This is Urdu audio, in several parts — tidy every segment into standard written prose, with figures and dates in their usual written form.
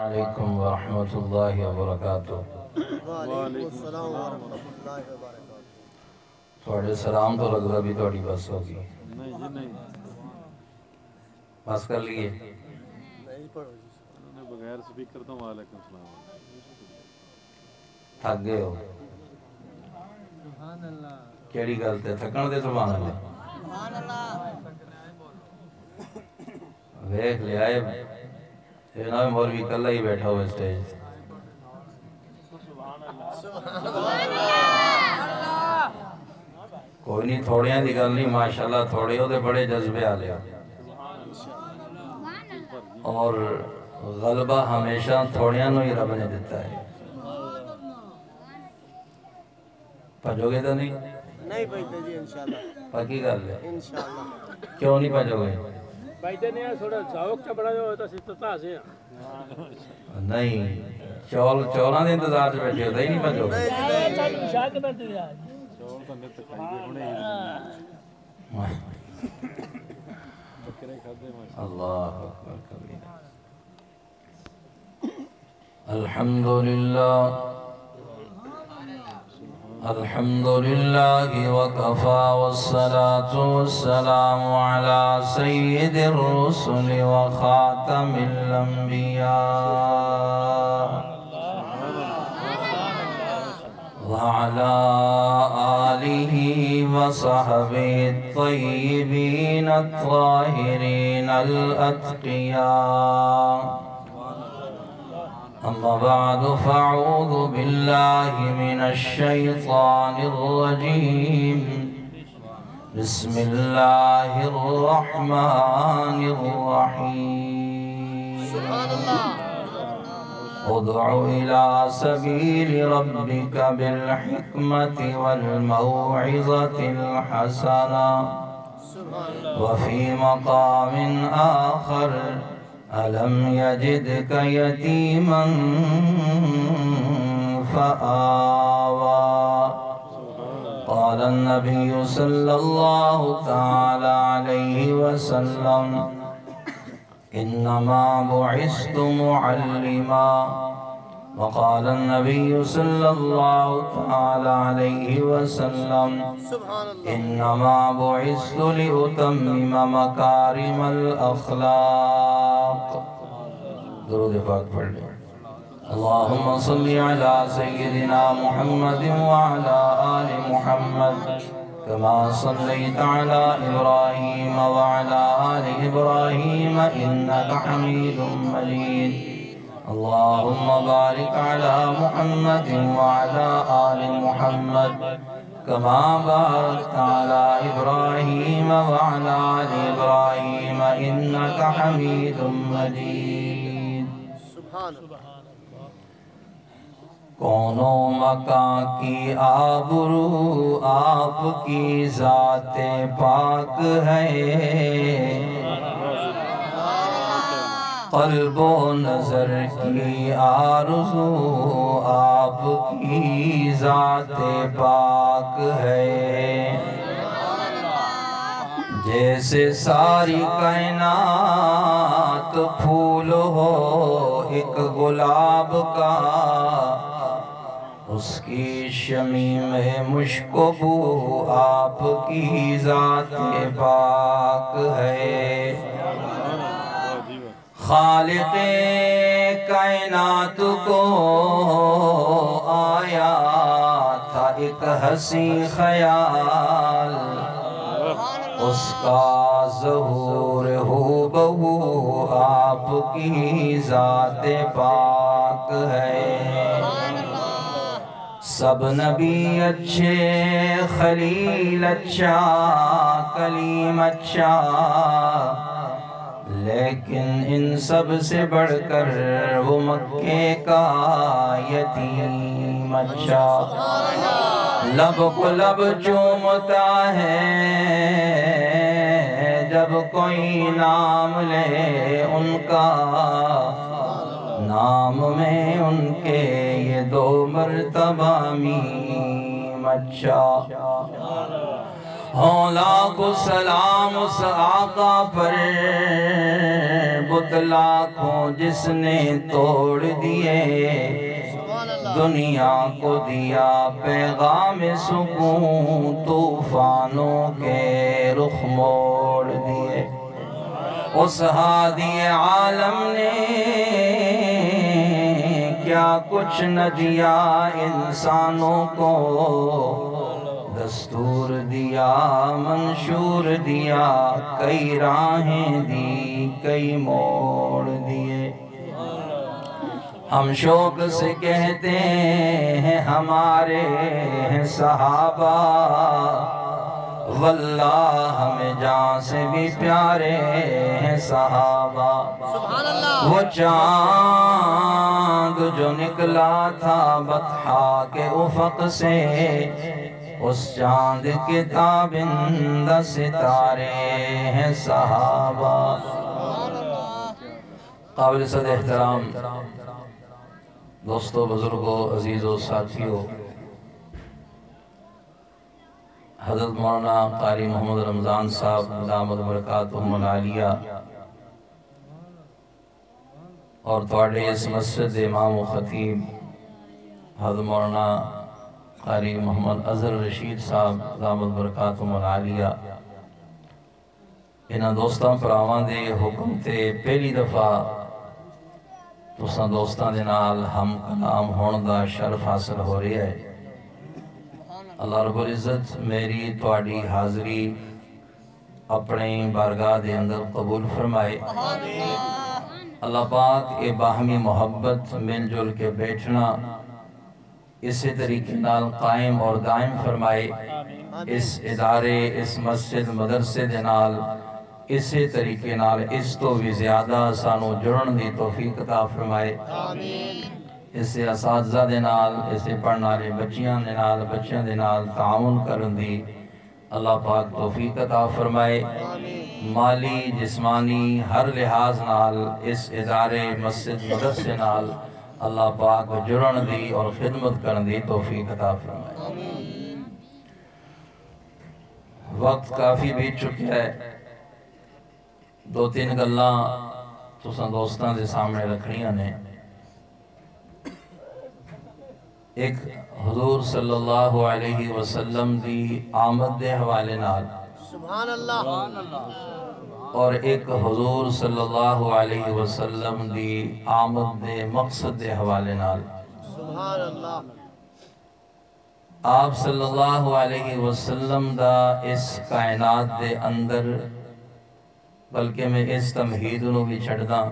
علیکم ورحمۃ اللہ وبرکاتہ۔ وعلیکم السلام ورحمۃ اللہ وبرکاتہ۔ تھوڑے سلام تو لگ رہا بھی تھوڑی بس ہوگی، نہیں جی نہیں، بس کر لیے نہیں پڑھو جی، انہوں نے بغیر سپیکر تو وعلیکم السلام۔ تھک گئے ہو؟ کیڑی گل تے تھکن دے سبحان اللہ۔ ویکھ لیا ہے جناب مولوی کلہ ہی بیٹھا ہوا اسٹیج۔ کوئی نہیں، تھوڑیاں دی گل نہیں، ماشاءاللہ تھوڑے ہو دے بڑے جذبے آ لیا، اور غلبہ ہمیشہ تھوڑیاں نو ہی رب نے دیتا ہے۔ پجو گے تو نہیں؟ نہیں بیٹھے جی انشاءاللہ، پکی گل ہے، انشاءاللہ۔ کیوں نہیں پجو گے؟ بیٹھے نہیں تھوڑا ذوق چ بڑا جو ہوتا ستا سے ہیں نہیں، چولاں دے انتظار سے بیٹھے ہوتا ہی نہیں پجو گے۔ شاید بیٹھے ہیں چول تو نہیں کھائی دے بنے بکرے کھاتے ماشاءاللہ۔ اللہ اکبر کبیرہ۔ الحمدللہ الحمدللہ وکفا والصلاة والسلام علی سید الرسل وخاتم الانبیاء وعلى آلہ وصحبہ الطیبین الطاہرین الاتقیاء، اما بعد فاعوذ باللہ من الشیطان الرجیم، بسم اللہ الرحمن الرحیم۔ سبحان اللہ۔ ادع إلى سبيل ربك بالحكمة والموعظة الحسنة وفي مقام آخر ألم يجدك يتيما فآوى، قال النبي صلى الله تعالى عليه وسلم إنما بعثت معلما، وقال النبي صلى الله تعالى عليه وسلم إنما بعثت لأتمم مكارم الأخلاق۔ درود پاک پڑھ لیں۔ اللهم صل على سيدنا محمد وعلى آل محمد كما صليت على إبراهيم وعلى آل إبراهيم إنك حميد مجيد، اللهم بارك على محمد وعلى آل محمد كما باركت على إبراهيم وعلى آل إبراهيم إنك حميد مجيد۔ سبحان اللہ۔ کونوں مکان کی آبرو آپ کی ذات پاک ہے، قلب و نظر کی آرزو آپ کی ذات پاک ہے، جیسے ساری کائنات پھول ہو ایک گلاب کا، اس کی شمیم مشک و بو آپ کی ذات پاک ہے، خالق کائنات کو آیا تھا ایک حسین خیال، اس کا ظہور ہو بہو آپ کی ذات پاک ہے، سب نبی اچھے خلیل اچھا کلیم اچھا، لیکن ان سب سے بڑھ کر وہ مکے کا یتیم اچھا، لب کو لب چومتا ہے جب کوئی نام لے ان کا، نام میں ان کے یہ دو مرتبہ میم اچھا، ہوں لاکھوں سلام اس آقا پر، بت لاکھوں جس نے توڑ دیے، دنیا کو دیا پیغام سکون، طوفانوں کے رخ موڑ دیے۔ اس ہادی عالم نے کیا کچھ نہ دیا انسانوں کو، دستور دیا منشور دیا، کئی راہیں دی کئی موڑ دیے۔ ہم شوق سے کہتے ہیں ہمارے ہیں صحابہ، واللہ ہمیں جان سے بھی پیارے ہیں صحابہ۔ وہ چاند جو نکلا تھا بطحا کے افق سے، اس چاند کے تابندہ ستارے ہیں صحابہ۔ قابل صد احترام دوستو، بزرگوں، عزیزوں، ساتھیوں، حضرت مولانا قاری محمد رمضان صاحب دامت برکاتہم العالیہ اور تواڈے اس مسجد دے امام و خطیب حضرت مولانا قاری محمد اظہر رشید صاحب دامت برکاتہم العالیہ، انہاں دوستاں پراواں دے حکم تے پہلی دفعہ تساں دوستاں دے نال ہم کلام ہون دا شرف حاصل ہو رہا ہے۔ اللہ رب العزت میری تواڈی حاضری اپنے بارگاہ دے اندر قبول فرمائے۔ اللہ پاک اے باہمی محبت مل جل کے بیٹھنا اسی طریقے نال قائم اور دائم فرمائے۔ اس ادارے، اس مسجد مدرسے دے نال اسی طریقے نال اس تو بھی زیادہ سانو جڑن دی توفیق عطا فرمائے۔ اسے اساتذہ دے نال، اسے پڑھنے والے بچیاں دے نال تعاون کرن دی اللہ پاک توفیق عطا فرمائے۔ مالی، جسمانی ہر لحاظ نال اس ادارے مسجد مدرسے نال اللہ پاک جڑن دی اور خدمت کرن دی توفیق عطا فرمائے۔ وقت کافی بیت چکا ہے، دو تین گلاں تساں دوستاں دے سامنے رکھنیاں نے۔ ایک حضور صلی اللہ علیہ وسلم دی آمد دے حوالے نال، سبحان اللہ، اور ایک حضور صلی اللہ علیہ وسلم دی آمد دے مقصد دے حوالے نال۔ سبحان اللہ، آپ صلی اللہ علیہ وسلم دا اس کائنات دے اندر، بلکہ میں اس تمہید نو بھی چھڑ دا،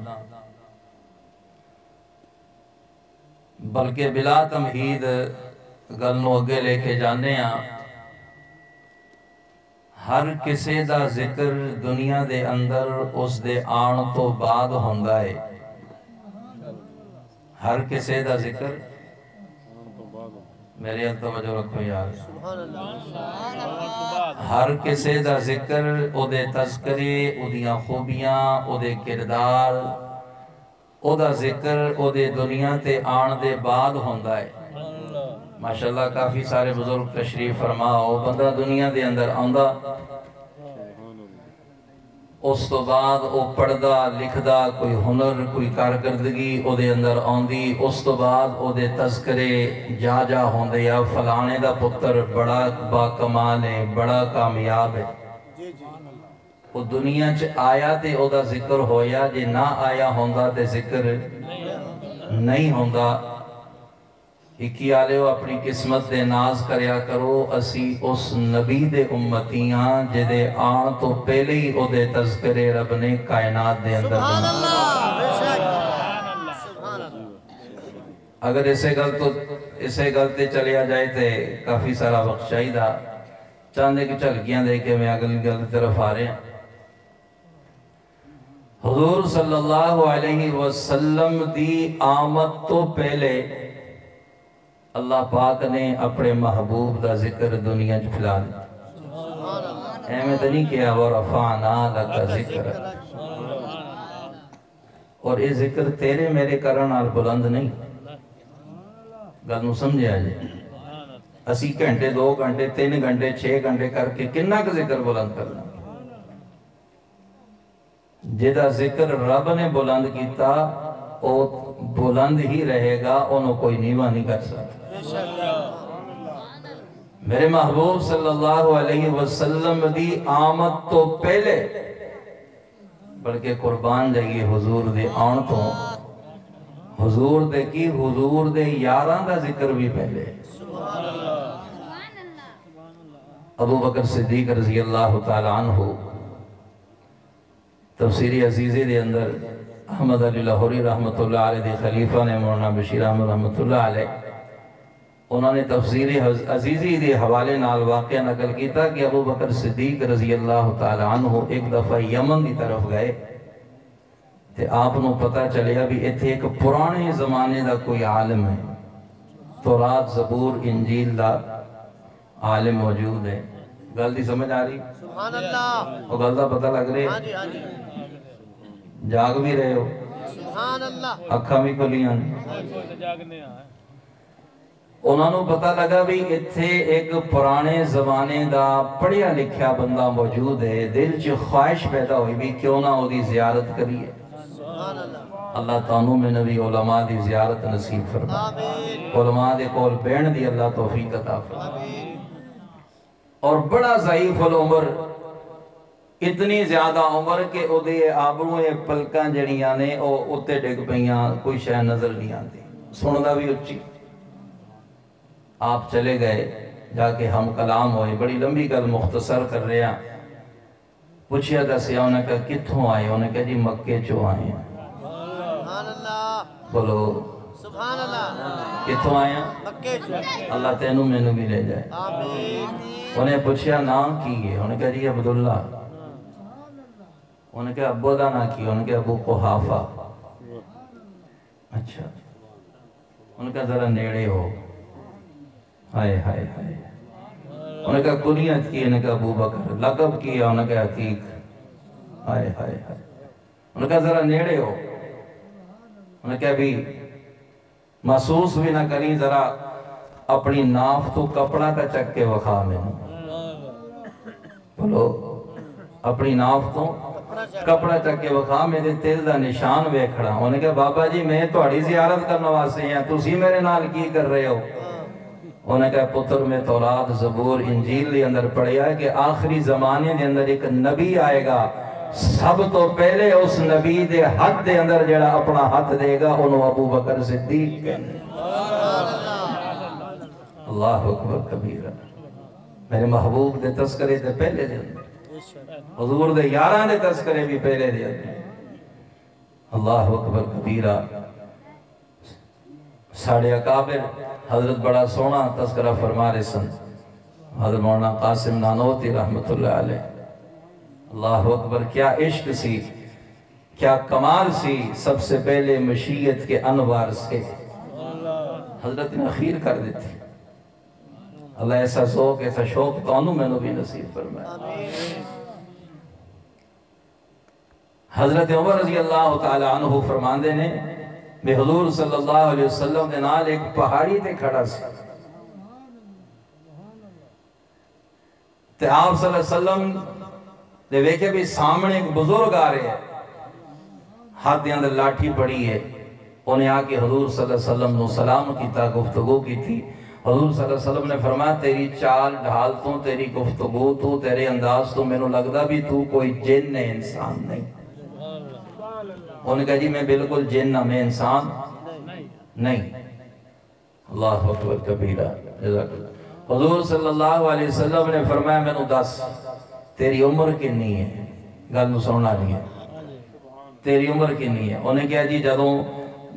بلکہ بلا تمہید گل نو اگے لے کے جانے ہاں۔ ہر کسے دا ذکر دنیا دے اندر اس دے آن تو بعد ہوندا ہے۔ ہر کسے دا ذکر، میرے توجہ رکھو یار، سبحان اللہ، ہر کسے دا ذکر، او دے تذکرے، او دیاں خوبیاں، او دے کردار، او دا ذکر، او دے دنیا تے آن دے بعد ہوندا ہے۔ ماشاءاللہ کافی سارے بزرگ تشریف فرماؤ، بندہ دنیا دے اندر آندا، اس تو بعد او پڑھدا لکھدا، کوئی ہنر، کوئی کارکردگی او دے اندر آندی، اس تو بعد او دے تذکرے جا جا ہوندے، یا فلانے دا پتر بڑا با کمال ہے، بڑا کامیاب ہے۔ وہ دنیا چ آیا تے او دا ذکر ہویا، جے نہ آیا ہوندا تے ذکر نہیں ہوندا۔ ایکی آلیو اپنی قسمت دے ناز کریا کرو، اسی اس نبی دے امتیاں جے دے آن تو پہلے ہی او دے تذکرے رب نے کائنات دے اندر سبحان بنا۔ اللہ، بے شک، سبحان اللہ، اگر اسے گلتے چلیا جائے تے کافی سارا وقت چاہیدہ، چاندے کی چلکیاں دے کے میں اگلی گل طرف آ رہے ہیں۔ حضور صلی اللہ علیہ وسلم دی آمد تو پہلے اللہ پاک نے اپنے محبوب دا ذکر دنیا چ پھیلا دیا۔ احمد نہیں کیا وَرَفَعْنَا لَكَ ذِكْرَ، اور یہ ذکر تیرے میرے کرن آل بلند نہیں، گل نو سمجھے آجے۔ اسی گھنٹے 2 گھنٹے 3 گھنٹے 6 گھنٹے کر کے کننا کا ذکر بلند کرنا جدا ذکر رب نے بلند کیتا او بلند ہی رہے گا انہوں کوئی نیواں نہیں کر سکتا میرے محبوب صلی اللہ علیہ وسلم دی آمد تو پہلے بلکہ قربان جائیے حضور دے آن تو حضور دے کی حضور دے یاران دا ذکر بھی پہلے ابو بکر صدیق رضی اللہ تعالیٰ عنہ تفسیری عزیزی دے اندر احمد علی لاہوری رحمت اللہ علیہ دے خلیفہ نے مولانا بشیر احمد رحمت اللہ علیہ انہوں نے تفسیری عزیزی دے حوالے نال واقعہ نقل کیتا کہ ابو بکر صدیق رضی اللہ تعالیٰ عنہ ایک دفعہ یمن دی طرف گئے تے آپ نو پتہ چلیا بھی ایتھے ایک پرانے زمانے دا کوئی عالم ہے تورات زبور انجیل دا عالم موجود ہے گل دی سمجھ آ رہی سبحان اللہ وہ گل دا پتہ لگ رہے ہاں جی ہاں جی جاگ بھی رہے ہو سبحان اللہ اکھاں بھی کھلیاں جاگنے آئے انہوں نے پتہ لگا بھی اتھے ایک پرانے زمانے دا پڑھیا لکھیا بندہ موجود ہے دل چ خواہش پیدا ہوئی بھی کیوں نہ وہ دی زیارت کریے سبحان اللہ اللہ تعالیٰ میں نبی علماء دی زیارت نصیب فرما آمین علماء دے کول بین دی اللہ توفیق عطا فرما آمین اور بڑا ضعیف العمر اتنی زیادہ عمر کہ او دے آبروں پلکاں جڑیاں نے او اتے ڈگ پئیاں کوئی شے نظر نہیں آتی سندا بھی اچھی آپ چلے گئے جا کے ہم کلام ہوئے بڑی لمبی گل مختصر کر رہے ہیں پوچھیا دسیا انہیں کہا کتھوں آئے انہیں کہا جی مکے چو آئے ہیں سبحان اللہ بولو سبحان اللہ کتھوں آئے ہیں مکے سے اللہ تینوں میں بھی لے جائے آمین انہیں پوچھیا نام کی ہے انہیں کہا جی عبداللہ انہیں کہا ابو دا نام کی انہیں کہا ابو قحافہ اچھا انہیں کہا ذرا نیڑے ہو ہائے ہائے ہائے انہیں کہا کنیت کی انہیں کہا ابو بکر لقب کیا انہیں کہا عتیق ہائے ہائے ہائے انہیں کہا ذرا نیڑے ہو انہیں کہا بھی محسوس بھی نہ کریں ذرا اپنی ناف تو کپڑا کا چک کے وخا میں بولو اپنی ناف تو کپڑا چک کے وخا میں دے تیل دا نشان ویکھڑا انہیں کہا بابا جی میں تہاڈی زیارت کرنے واسطے ہیں تسی میرے نال کی کر رہے ہو انہیں کہا پتر میں تورات زبور انجیل دے اندر پڑھیا ہے کہ آخری زمانے دے اندر ایک نبی آئے گا سب تو پہلے اس نبی دے ہاتھ دے اندر جڑا اپنا ہاتھ دے گا انہوں ابو بکر صدیق کہنے اللہ اکبر کبیرہ میرے محبوب دے تذکرے دے پہلے دے اندر حضور دے یاران دے تذکرے بھی پہلے دے اندر اللہ اکبر کبیرہ ساڑھے اکابر حضرت بڑا سونا تذکرہ فرما رہے سن حضرت مولانا قاسم نانوتی رحمت اللہ علیہ اللہ اکبر کیا عشق سی کیا کمال سی سب سے پہلے مشیت کے انوار سے حضرت نے اخیر کر دیتی اللہ ایسا ذوق ایسا شوق تانوں میں نبی نصیب فرمائے حضرت عمر رضی اللہ تعالی عنہ فرماندے نے میں حضور صلی اللہ علیہ وسلم دے نال ایک پہاڑی تے کھڑا سی تے آپ صلی اللہ علیہ وسلم دے ویکھے بھی سامنے ایک بزرگ آ رہے ہیں ہاتھ دے اندر لاٹھی پڑی ہے انہیں آ کے حضور صلی اللہ علیہ وسلم نو سلام کیتا گفتگو کی تھی حضور صلی اللہ علیہ وسلم نے فرمایا تیری چال ڈھال تو تیری گفتگو تو تیرے انداز تو میں نو لگدا بھی تو کوئی جن ہے انسان نہیں انہوں نے کہا جی میں بالکل جن نہ میں انسان نہیں اللہ اکبر کبیرہ حضور صلی اللہ علیہ وسلم نے فرمایا میں نو دس تیری عمر کنی ہے گل نو سننا نہیں ہے تیری عمر کنی ہے انہوں نے کہا جی جدوں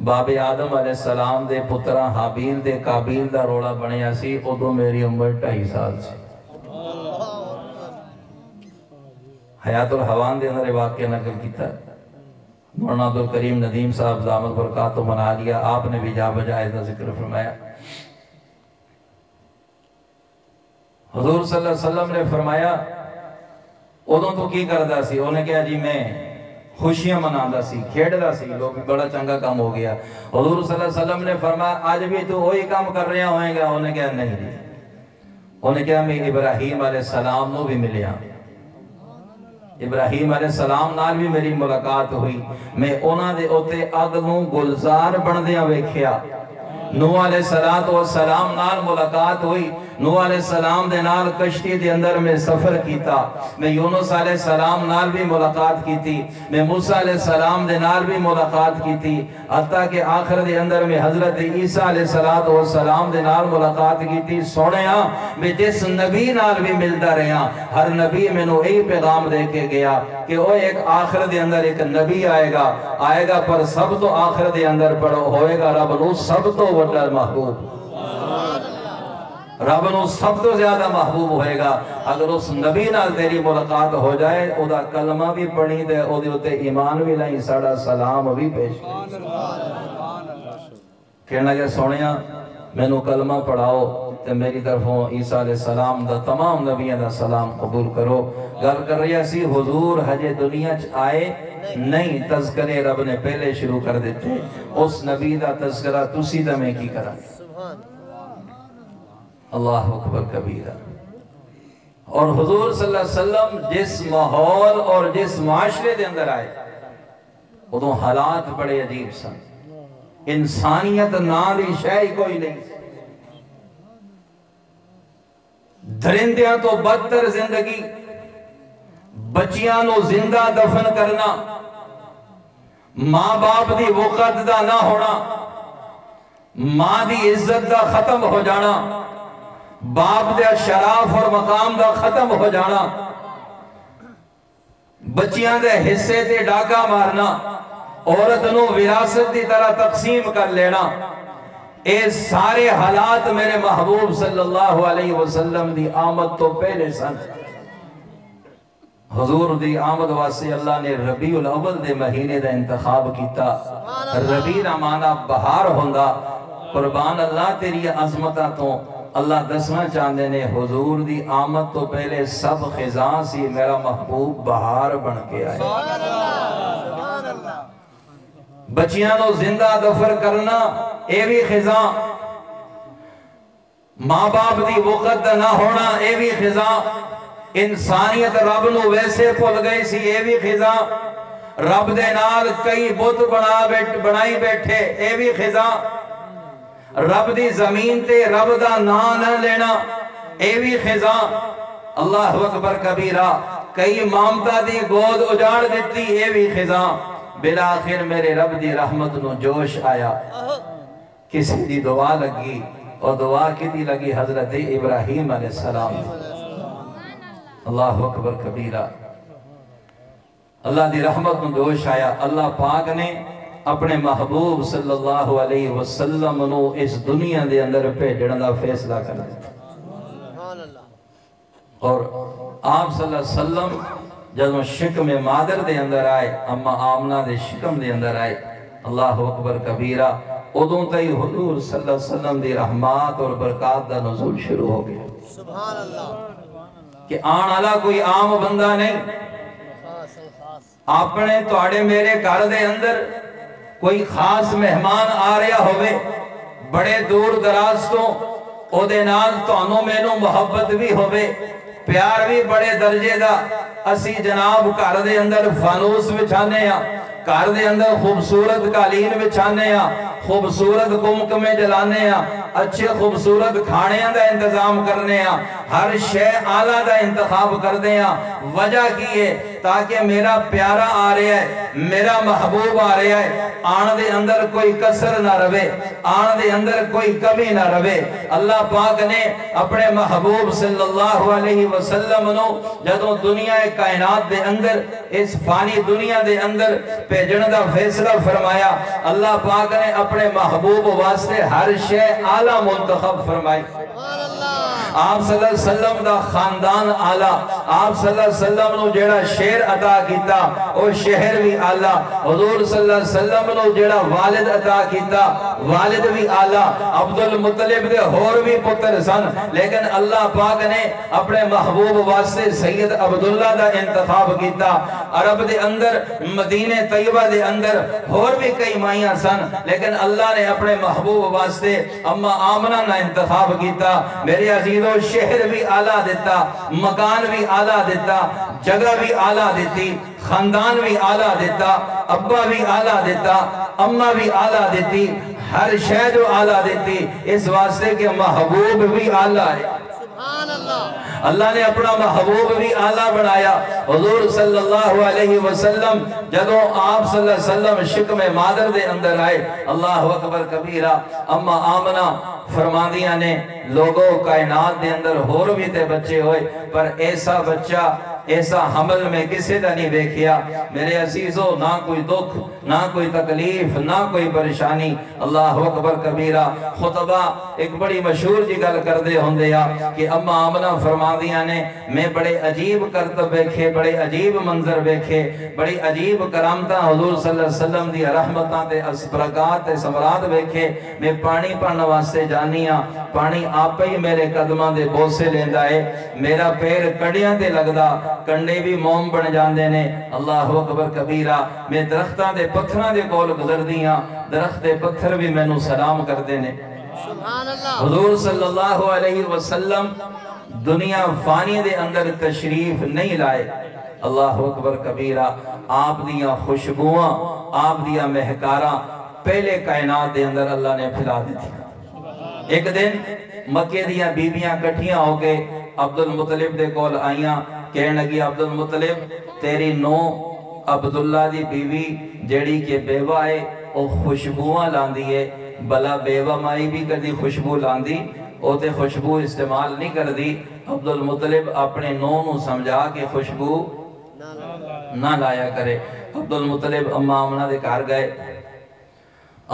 باب آدم علیہ السلام دے پترہ حابیل دے قابیل دا روڑا بنیا سی ادھو میری عمر 2.5 سال سی حیات الحوان دے اندر واقعہ نقل کیتا ہے مولانا عبدالکریم ندیم صاحب دامت برکاتہ منا لیا آپ نے بھی جا بجائے دا ذکر فرمایا حضور صلی اللہ علیہ وسلم نے فرمایا ادھوں تو کی کردہ سی انہیں کہا جی میں خوشیاں مناندہ سی کھیڑدہ سی لوگ بڑا چنگا کام ہو گیا حضور صلی اللہ علیہ وسلم نے فرمایا آج بھی تو وہی کام کر رہے ہوئیں گا انہیں کہا نہیں انہیں کہا میں ابراہیم علیہ السلام نو بھی ملیا، ابراہیم علیہ السلام نال بھی میری ملاقات ہوئی، میں انہاں دے اوتے اگ نوں گلزار بندیاں ویکھیا۔ نوح علیہ السلام نال ملاقات ہوئی، نوح علیہ السلام دے نال کشتی دے اندر میں سفر کیتا، میں یونس علیہ السلام نال بھی ملاقات کیتی، میں موسیٰ علیہ السلام دے نال بھی ملاقات کیتی، حتیٰ کہ آخر دے اندر میں حضرت عیسیٰ علیہ السلام دے نال ملاقات کیتی۔ سوڑیاں میں جس نبی نال بھی ملتا رہا، ہر نبی میں نو ایک پیغام دے کے گیا کہ وہ ایک آخر دے اندر ایک نبی آئے گا پر سب تو آخر دے اندر پڑھو ہوئے گا رب نو سب تو وڈا محبوب، رب نو سب تو زیادہ محبوب ہوئے گا۔ اگر اس نبی نال تیری ملاقات ہو جائے، او دا کلمہ بھی پڑھی دے، او دے اتے ایمان بھی لائیں، ساڑا سلام بھی پیش کہنا کہ سونیاں میں نو کلمہ پڑھاؤ تے میری طرفوں عیسیٰ علیہ السلام دا تمام نبیوں دا سلام قبول کرو۔ گل کر رہی سی حضور حجے دنیا چ آئے نہیں، تذکرے رب نے پہلے شروع کر دیتے، اس نبی دا تذکرہ تسی دا میں کی کرا۔ اللہ اکبر کبیرہ۔ اور حضور صلی اللہ علیہ وسلم جس ماحول اور جس معاشرے دے اندر آئے، ادھوں حالات بڑے عجیب سن، انسانیت نالی شے کوئی نہیں، درندیاں تو بدتر زندگی، بچیاں نو زندہ دفن کرنا، ماں باپ دی وقت دا نہ ہونا، ماں دی عزت دا ختم ہو جانا، باپ دے شراف اور مقام دا ختم ہو جانا، بچیاں دے حصے تے ڈاکہ مارنا، عورت نو وراثت دی طرح تقسیم کر لینا، اے سارے حالات میرے محبوب صلی اللہ علیہ وسلم دی آمد تو پہلے سن۔ حضور دی آمد واسے اللہ نے ربیع الاول دے مہینے دا انتخاب کیتا۔ ربیع معنی بہار ہوندا، قربان اللہ تیری عظمتہ تو اللہ دسنا چاندے نے حضور دی آمد تو پہلے سب خزاں سی، میرا محبوب بہار بن کے آئے۔ بچیاں نو زندہ دفن کرنا اے بھی خزاں، ماں باپ دی وقت نہ ہونا اے بھی خزاں، انسانیت رب نو ویسے پھل گئی سی اے بھی خزاں، رب دے نال کئی بت بنائی بیٹھے اے بھی خزاں، رب دی زمین تے رب دا نام نہ لینا اے بھی خزاں۔ اللہ اکبر کبیرہ، کئی مامتا دی گود اجاڑ دیتی اے بھی خزاں۔ بلاخر میرے رب دی رحمت نو جوش آیا، کسی دی دعا لگی، اور دعا کی دی لگی حضرت ابراہیم علیہ السلام۔ اللہ اکبر کبیرہ، اللہ دی رحمت نو جوش آیا، اللہ پاک نے اپنے محبوب صلی اللہ علیہ وسلم نو اس دنیا دے اندر بھیجن دا فیصلہ کر دیا۔ اور آپ صلی اللہ علیہ وسلم جب شکم مادر دے اندر آئے، اما آمنہ دے شکم دے اندر آئے، اللہ اکبر کبیرہ، ادوں تئی حضور صلی اللہ علیہ وسلم دی رحمات اور برکات دا نزول شروع ہو گیا۔ سبحان اللہ، کہ آن اللہ کوئی عام بندہ نہیں، اپنے توڑے میرے گھر دے اندر کوئی خاص مہمان آ رہا ہوئے، بڑے دور دراز تو او دے نال تانوں میں نو محبت بھی ہوئے، پیار بھی بڑے درجے دا، اسی جناب گھر دے اندر فانوس بچھانے ہیں، گھر دے اندر خوبصورت قالین بچھانے ہیں، خوبصورت گمکمے جلانے ہیں، اچھے خوبصورت کھانے دا انتظام کرنے ہیں، ہر شے اعلیٰ دا انتخاب کرتے ہیں۔ وجہ کی ہے تاکہ میرا پیارا آ رہا ہے، میرا محبوب آ رہا ہے، آن دے اندر کوئی کسر نہ روے، آن دے اندر کوئی کمی نہ روے۔ اللہ پاک نے اپنے محبوب صلی اللہ علیہ وسلم نو جدوں دنیا کائنات دے اندر، اس فانی دنیا دے اندر بھیجن دا فیصلہ فرمایا، اللہ پاک نے اپنے محبوب واسطے ہر شے اعلیٰ منتخب فرمائی۔ آپ صلی اللہ علیہ وسلم دا خاندان اعلیٰ، آپ صلی اللہ علیہ وسلم نو جیڑا شہر عطا کیتا وہ شہر بھی اعلیٰ، حضور صلی اللہ علیہ وسلم نو جیڑا والد عطا کیتا والد بھی اعلیٰ، عبدالمطلب دے ہور بھی پتر سن، لیکن اللہ پاک نے اپنے محبوب واسطے سید عبداللہ دا انتخاب کیتا۔ عرب دے اندر، مدینہ طیبہ دے اندر ہور بھی کئی مائیاں سن، لیکن اللہ نے اپنے محبوب واسطے اما آمنہ نہ انتخاب کیتا۔ میرے عزیز عزیزو شہر بھی آلہ دیتا، مکان بھی آلہ دیتا، جگہ بھی آلہ دیتی، خاندان بھی آلہ دیتا، ابا بھی آلہ دیتا، اماں بھی آلہ دیتی، ہر شے جو آلہ دیتی، اس واسطے کہ محبوب بھی آلہ ہے۔ سبحان اللہ۔ اللہ نے اپنا محبوب بھی آلہ بنایا۔ حضور صلی اللہ علیہ وسلم جدوں آپ صلی اللہ علیہ وسلم شکم مادر دے اندر آئے، اللہ اکبر کبیرہ، اما آمنہ فرماندیاں نے لوگوں کائنات دے اندر ہور بھی تے بچے ہوئے، پر ایسا بچہ ایسا حمل میں کسی دا نہیں دیکھیا۔ میرے عزیزو، نہ کوئی دکھ، نہ کوئی تکلیف، نہ کوئی پریشانی۔ اللہ اکبر کبیرہ۔ خطبہ ایک بڑی مشہور جی گل کر دے ہوں دیا کہ اما آمنہ فرماندیاں نے میں بڑے عجیب کرتب بیکھے، بڑے عجیب منظر بیکھے، بڑی عجیب کرامتہ حضور صلی اللہ علیہ وسلم دی رحمتاں تے برکات تے ثمرات بیکھے۔ میں پانی پڑھنے واسطے جانیاں، پانی آپ ہی میرے قدماں دے بوسے لیندا ہے، میرا پیر کڑیاں تے لگدا، کنڈے بھی موم بن جاندے نے۔ اللہ اکبر کبیرہ۔ میں درختاں دے پتھراں دے کول گزر دیاں، درخت دے پتھر بھی میں نو سلام کر دینے۔ سبحان اللہ۔ حضور صلی اللہ علیہ وسلم دنیا فانی دے اندر تشریف نہیں لائے۔ اللہ اکبر کبیرہ۔ آپ دیاں خوشبواں، آپ دیاں مہکاراں پہلے کائنات دے اندر اللہ نے پھیلا دی تھی۔ ایک دن مکے دیاں بیبیاں کٹھیاں ہو کے عبدالمطلب دے کول آئیاں، کہنے لگی عبدالمطلب تیری نو عبداللہ دی بیوی جیڑی کے بیوہ ہے او خوشبواں لاندی ہے، بلا بیوہ مائی بھی کر دی خوشبو لاندی، او تے خوشبو استعمال نہیں کر دی۔ عبدالمطلب اپنے نو نو سمجھا کہ خوشبو نہ لایا کرے۔ عبدالمطلب اما آمنہ دے کار گئے۔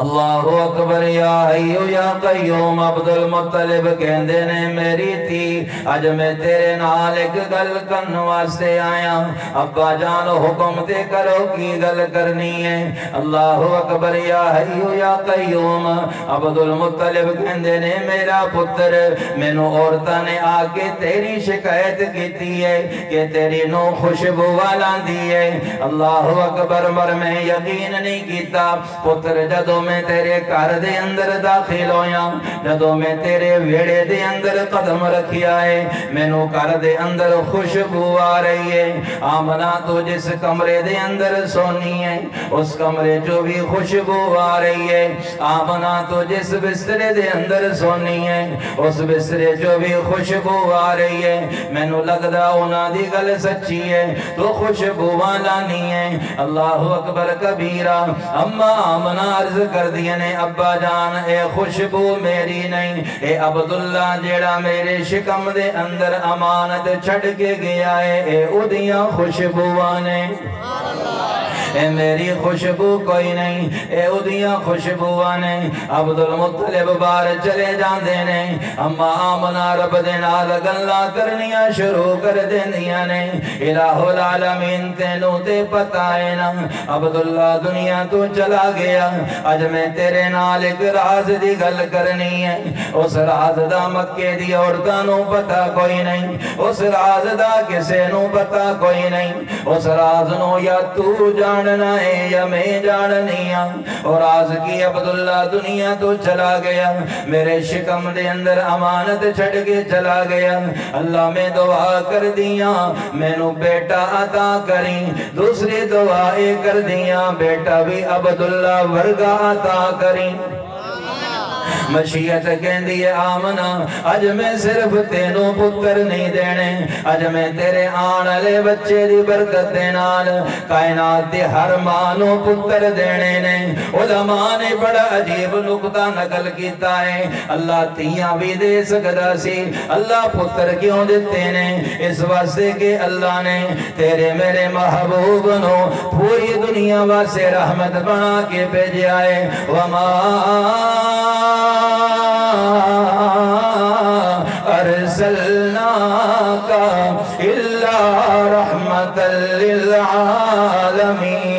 اللہ اکبر یا حیو یا قیوم۔ عبدالمطلب کہندے نے میری تھی اج میں تیرے نال ایک گل کرن واسطے آیا، ابا جان حکم تے کرو کی گل کرنی ہے۔ اللہ اکبر یا حیو یا قیوم۔ عبدالمطلب کہندے نے میرا پتر مینو عورتاں نے آ کے تیری شکایت کیتی ہے کہ تیری نو خوشبو والاندی ہے۔ اللہ اکبر، مر میں یقین نہیں کیتا پتر جدو میں تیرے گھر دے اندر داخل ہویا، جدو میں تیرے ویڑے دے اندر قدم رکھیا ہے، مینو گھر دے اندر خوشبو آ رہی ہے۔ آمنہ تو جس کمرے دے اندر سونی ہے اس کمرے جو بھی خوشبو آ رہی ہے۔ آمنہ تو جس بسترے دے اندر سونی ہے اس بسترے جو بھی خوشبو آ رہی ہے۔ مینو لگدا اونا دی گل سچی ہے تو خوشبو لانی ہے۔ اللہ اکبر کبیرہ۔ اما آمنہ عرض کر دیا نے ابا جان اے خوشبو میری نہیں، اے عبداللہ جیڑا میرے شکم دے اندر امانت چھڑ کے گیا ہے، اے اودیاں خوشبووانے، اے میری خوشبو کوئی نہیں، اے اودیاں خوشبووانے۔ عبدالمطلب بار چلے جاندے نے، اما آمنہ رب دے نال گلاں کرنیاں شروع کر دیندیاں نے۔ الہ العالمین تینوں تے پتہ ہے نا عبداللہ دنیا تو چلا گیا، اج میں تیرے نال ایک راز دی گل کرنی ہے۔ اس راز دا مکے دی عورتاں نو پتہ کوئی نہیں، اس راز دا کسے نو پتہ کوئی نہیں، اس راز نو یا تو جاننا ہے یا میں جاننی ہاں۔ اور راز کی عبداللہ دنیا تو چلا گیا، میرے شکم دے اندر امانت چھڑ کے چلا گیا۔ اللہ میں دعا کر دیا میں نو بیٹا عطا کریں، دوسری دعائیں کر دیا بیٹا بھی عبداللہ ورگا عطا کریں۔ مشیت کہندی ہے آمنہ اج میں صرف تینوں پتر نہیں دینے، اج میں تیرے آن لے بچے دی برکت نال کائنات دی ہر مانوں پتر دینے نے۔ علماء نے بڑا عجیب نقطہ نقل کیتا ہے، اللہ تیاں بھی دے سکتا سی، اللہ پتر کیوں دیتے نے؟ اس واسطے کہ اللہ نے تیرے میرے محبوب نو پوری دنیا واسطے رحمت بنا کے بھیجا ہے۔ وما ارسلناک الا رحمتا للعالمین۔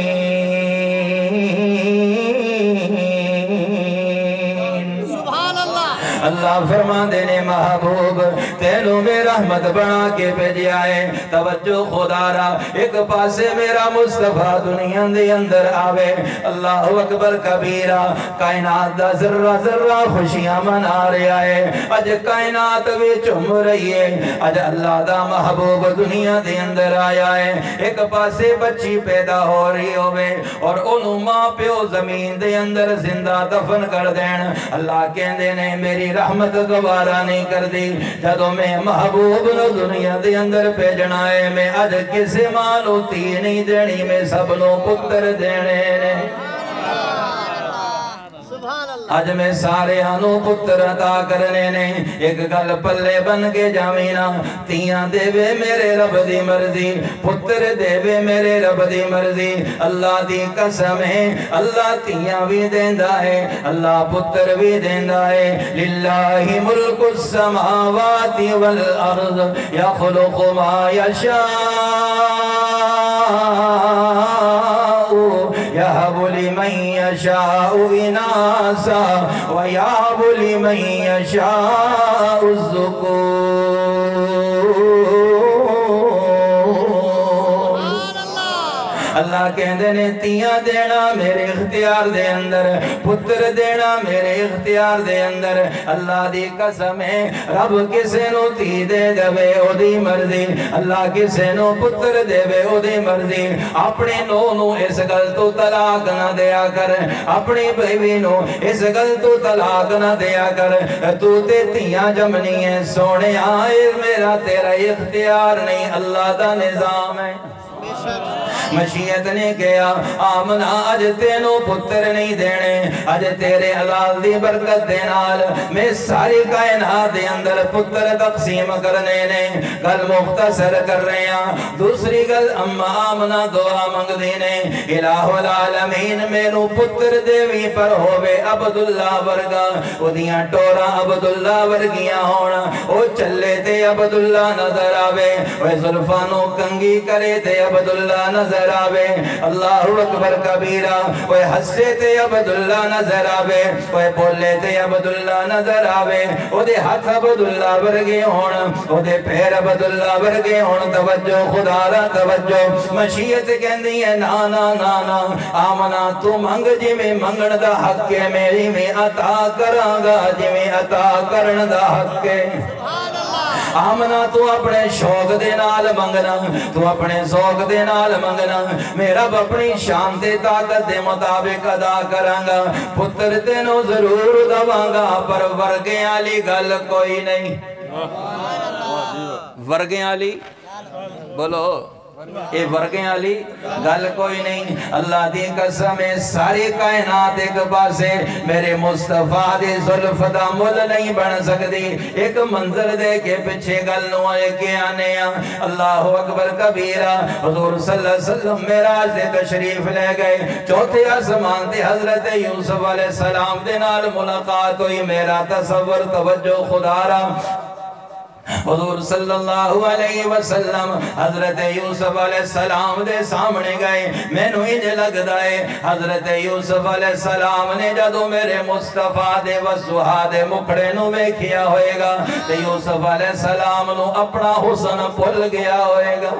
اللہ فرما دینے محبوب تینوں میں رحمت بنا کے بھیجیا ہے توجہ خدا را ایک پاسے میرا مصطفیٰ دنیا دے اندر آوے اللہ اکبر کبیرہ کائنات دا ذرہ ذرہ خوشیاں منا رہا ہے اج کائنات بھی چم رہی ہے اج اللہ دا محبوب دنیا دے اندر آیا ہے ایک پاسے بچی پیدا ہو رہی ہوئے اور انہوں ماں پیو زمین دے اندر زندہ دفن کر دین اللہ کہندے نے میری رحمت گوارا نہیں کر دی جدو میں محبوب نو دنیا دے اندر بھیجنا ہے میں اج کسے ماں نو تی نہیں دینی میں سب نو پتر دینے نے آج میں سارے آنو پتر عطا کرنے نے ایک گل پلے بن کے جامینا تیاں دے وے میرے رب دی مرضی پتر دے وے میرے رب دی مرضی اللہ دی قسم ہے اللہ تیاں بھی دیندہ ہے اللہ پتر بھی دیندہ ہے للہ ملک السماوات والارض یخلق ما یشاء يهب لمن يشاء إناثا ويهب لمن يشاء الذكور اللہ کہندے نے تیاں دینا میرے اختیار دے اندر پتر دینا میرے اختیار دے اندر اللہ دی قسم ہے رب کسے نو تی دے دے او دی مرضی اللہ کسے نو پتر دے او دی مرضی اپنے نو نو اس گل تو طلاق نہ دیا کر اپنی بیوی نو اس گل تو طلاق نہ دیا کر تو تے تیاں جمنی ہے سونے آئے میرا تیرا اختیار نہیں اللہ دا نظام ہے مشیت نے کیا آمنا اج تینوں پتر نہیں دینے اج تیرے حلال دی برکت دینال میں ساری کائنات دے اندر پتر تقسیم کرنے نے گل مختصر کر رہے ہیں دوسری گل اما آمنا دعا منگ دینے الہ العالمین میرو پتر دیوی پر ہووے عبداللہ ورگا او دیاں ٹورا عبداللہ ورگیاں ہونا او چلے تے عبداللہ نظر آوے او زلفانو کنگی کرے تے عبداللہ نظر آوے اللہ اکبر کبیرہ وہ ہسے تے عبداللہ نظر آوے وہ بولے تے عبداللہ نظر آوے وہ دے ہاتھ عبداللہ ورگے ہون وہ دے پیر عبداللہ ورگے ہون توجہ خدا را توجہ مشیت کہندی ہے نانا نانا آمنا تو منگ جی میں منگن دا حق ہے میری میں عطا کرانگا جی میں عطا کرن دا حق ہے آمنا تو اپنے شوق دے نال منگنا تو اپنے ذوق دے نال منگنا میرا اپنی شان دے طاقت دے مطابق ادا کرانگا پتر تینوں ضرور دوانگا پر ورگیں علی گل کوئی نہیں ورگیں علی بولو اے ورگیں علی گل کوئی نہیں اللہ دی قسم ساری کائنات ایک پاسے میرے مصطفیٰ دی ظلف دا مل نہیں بن سکتی ایک منظر دے کے پچھے گل نو آئے کے آنے ہیں اللہ اکبر کبیرہ حضور صلی اللہ علیہ وسلم معراج دے تشریف لے گئے چوتھے آسمان تے حضرت یوسف علیہ السلام دے نال ملاقات ہوئی میرا تصور توجہ خدا را حضور صلی اللہ علیہ وسلم حضرت یوسف علیہ السلام دے سامنے گئے میں نو انج لگ دائے حضرت یوسف علیہ السلام نے جدو میرے مصطفیٰ دے وصحا دے مکھڑے نو ویکھیا ہوئے گا تے یوسف علیہ السلام نو اپنا حسن پھل گیا ہوئے گا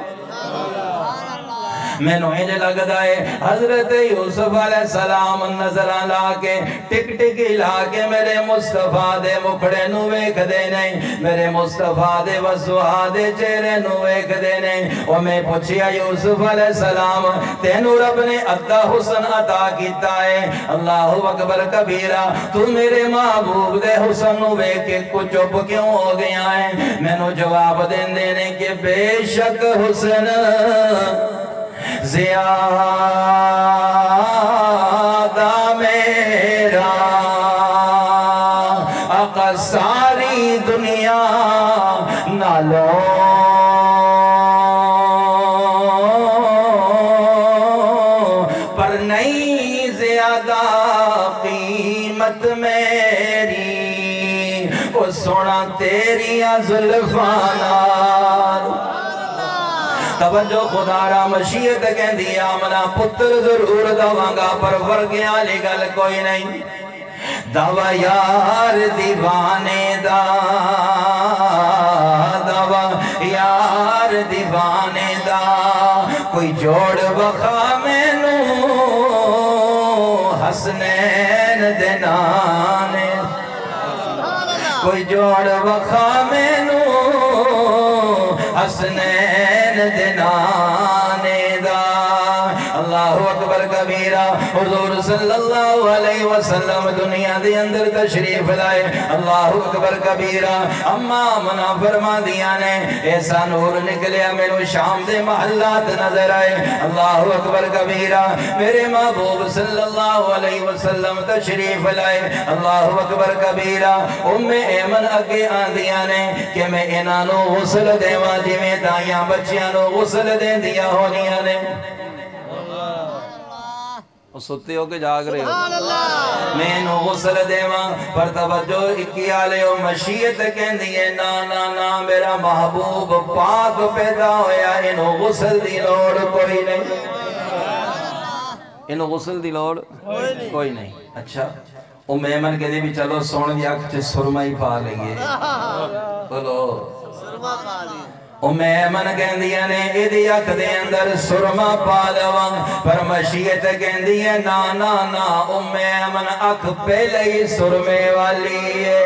میں نو انج لگ دائے حضرت یوسف علیہ السلام نظرہ لا کے ٹک ٹک لا کے میرے مصطفیٰ دے مکھڑے نو ویکھ دے نہیں میرے مصطفیٰ دے وصحا دے چہرے نو ویکھ دے نہیں اور میں پوچھیا یوسف علیہ السلام تینو رب نے ادھا حسن عطا کیتا ہے اللہ اکبر کبیرہ تو میرے محبوب دے حسن نو ویکھ کے کچھ چپ کیوں ہو گیا ہے میں نو جواب دین دینے کہ بے شک حسن زیادہ میرا آقا ساری دنیا نالو پر نہیں زیادہ قیمت میری وہ سونا تیری زلفانا توجہ خدا را مشیت کہندی آمنا پتر ضرور دوانگا پر ورگیاں لی گل کوئی نہیں دوا یار دیوانے دا دوا یار دیوانے دا کوئی جوڑ بخا مینو حسنین دینانے کوئی جوڑ بخا مینو حسنین دینانے دا اللہ اکبر کبیرہ حضور صلی اللہ علیہ وسلم دنیا دے اندر تشریف لائے اللہ اکبر کبیرہ اما منا فرما دیا نے ایسا نور نکلیا میں شام دے محلات نظر آئے اللہ اکبر کبیرہ میرے محبوب صلی اللہ علیہ وسلم تشریف لائے اللہ اکبر کبیرہ ایمن اگے آن دیا نے کہ میں انانو غسل دیواں جی میں دائیاں بچیاں غسل دے دیا ہونیاں نے ستے ہو کے جاگ رہے ہو میں انو غسل دیواں پر توجہ اکی آلے ہو مشیت کہن دیئے نا نا نا میرا محبوب پاک پیدا ہویا انو غسل دی لوڑ کوئی نہیں انو غسل دی لوڑ کوئی نہیں اچھا ایمن کے دے بھی چلو سون دی اکھ سرما ہی پا لئیے بولو سرما پا لئیے ایمن کہن دیا نے ایدی اکھ دے اندر سرما پا لواں پر مشیت کہن دیا نا نا نا ایمن اکھ پہلے ہی سرمے والی ہے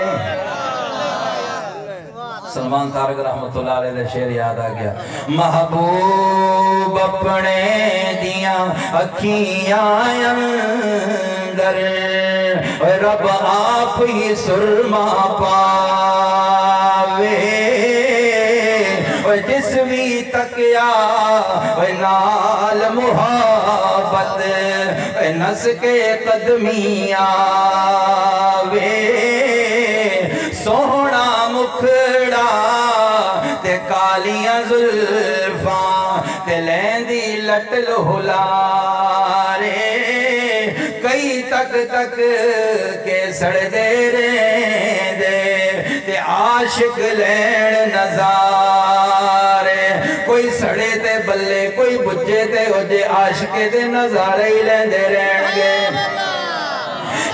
سلمان تارک رحمت اللہ علیہ دے شعر یاد آ گیا محبوب اپنے دیاں اکھیاں اندر رب آپ ہی سرما پاوے جس بھی تکیا نال محبت نس کے قدمیاں وے سونا مکھڑا تے کالیاں زلفاں تے لیندی لٹل ہلارے کئی تک تک کے سڑ دے رہے دے تے عاشق لین نظارے کوئی سڑے تے بلے کوئی بجے تے ہوجے عاشقے تے نظارے ہی لین دے رہن گے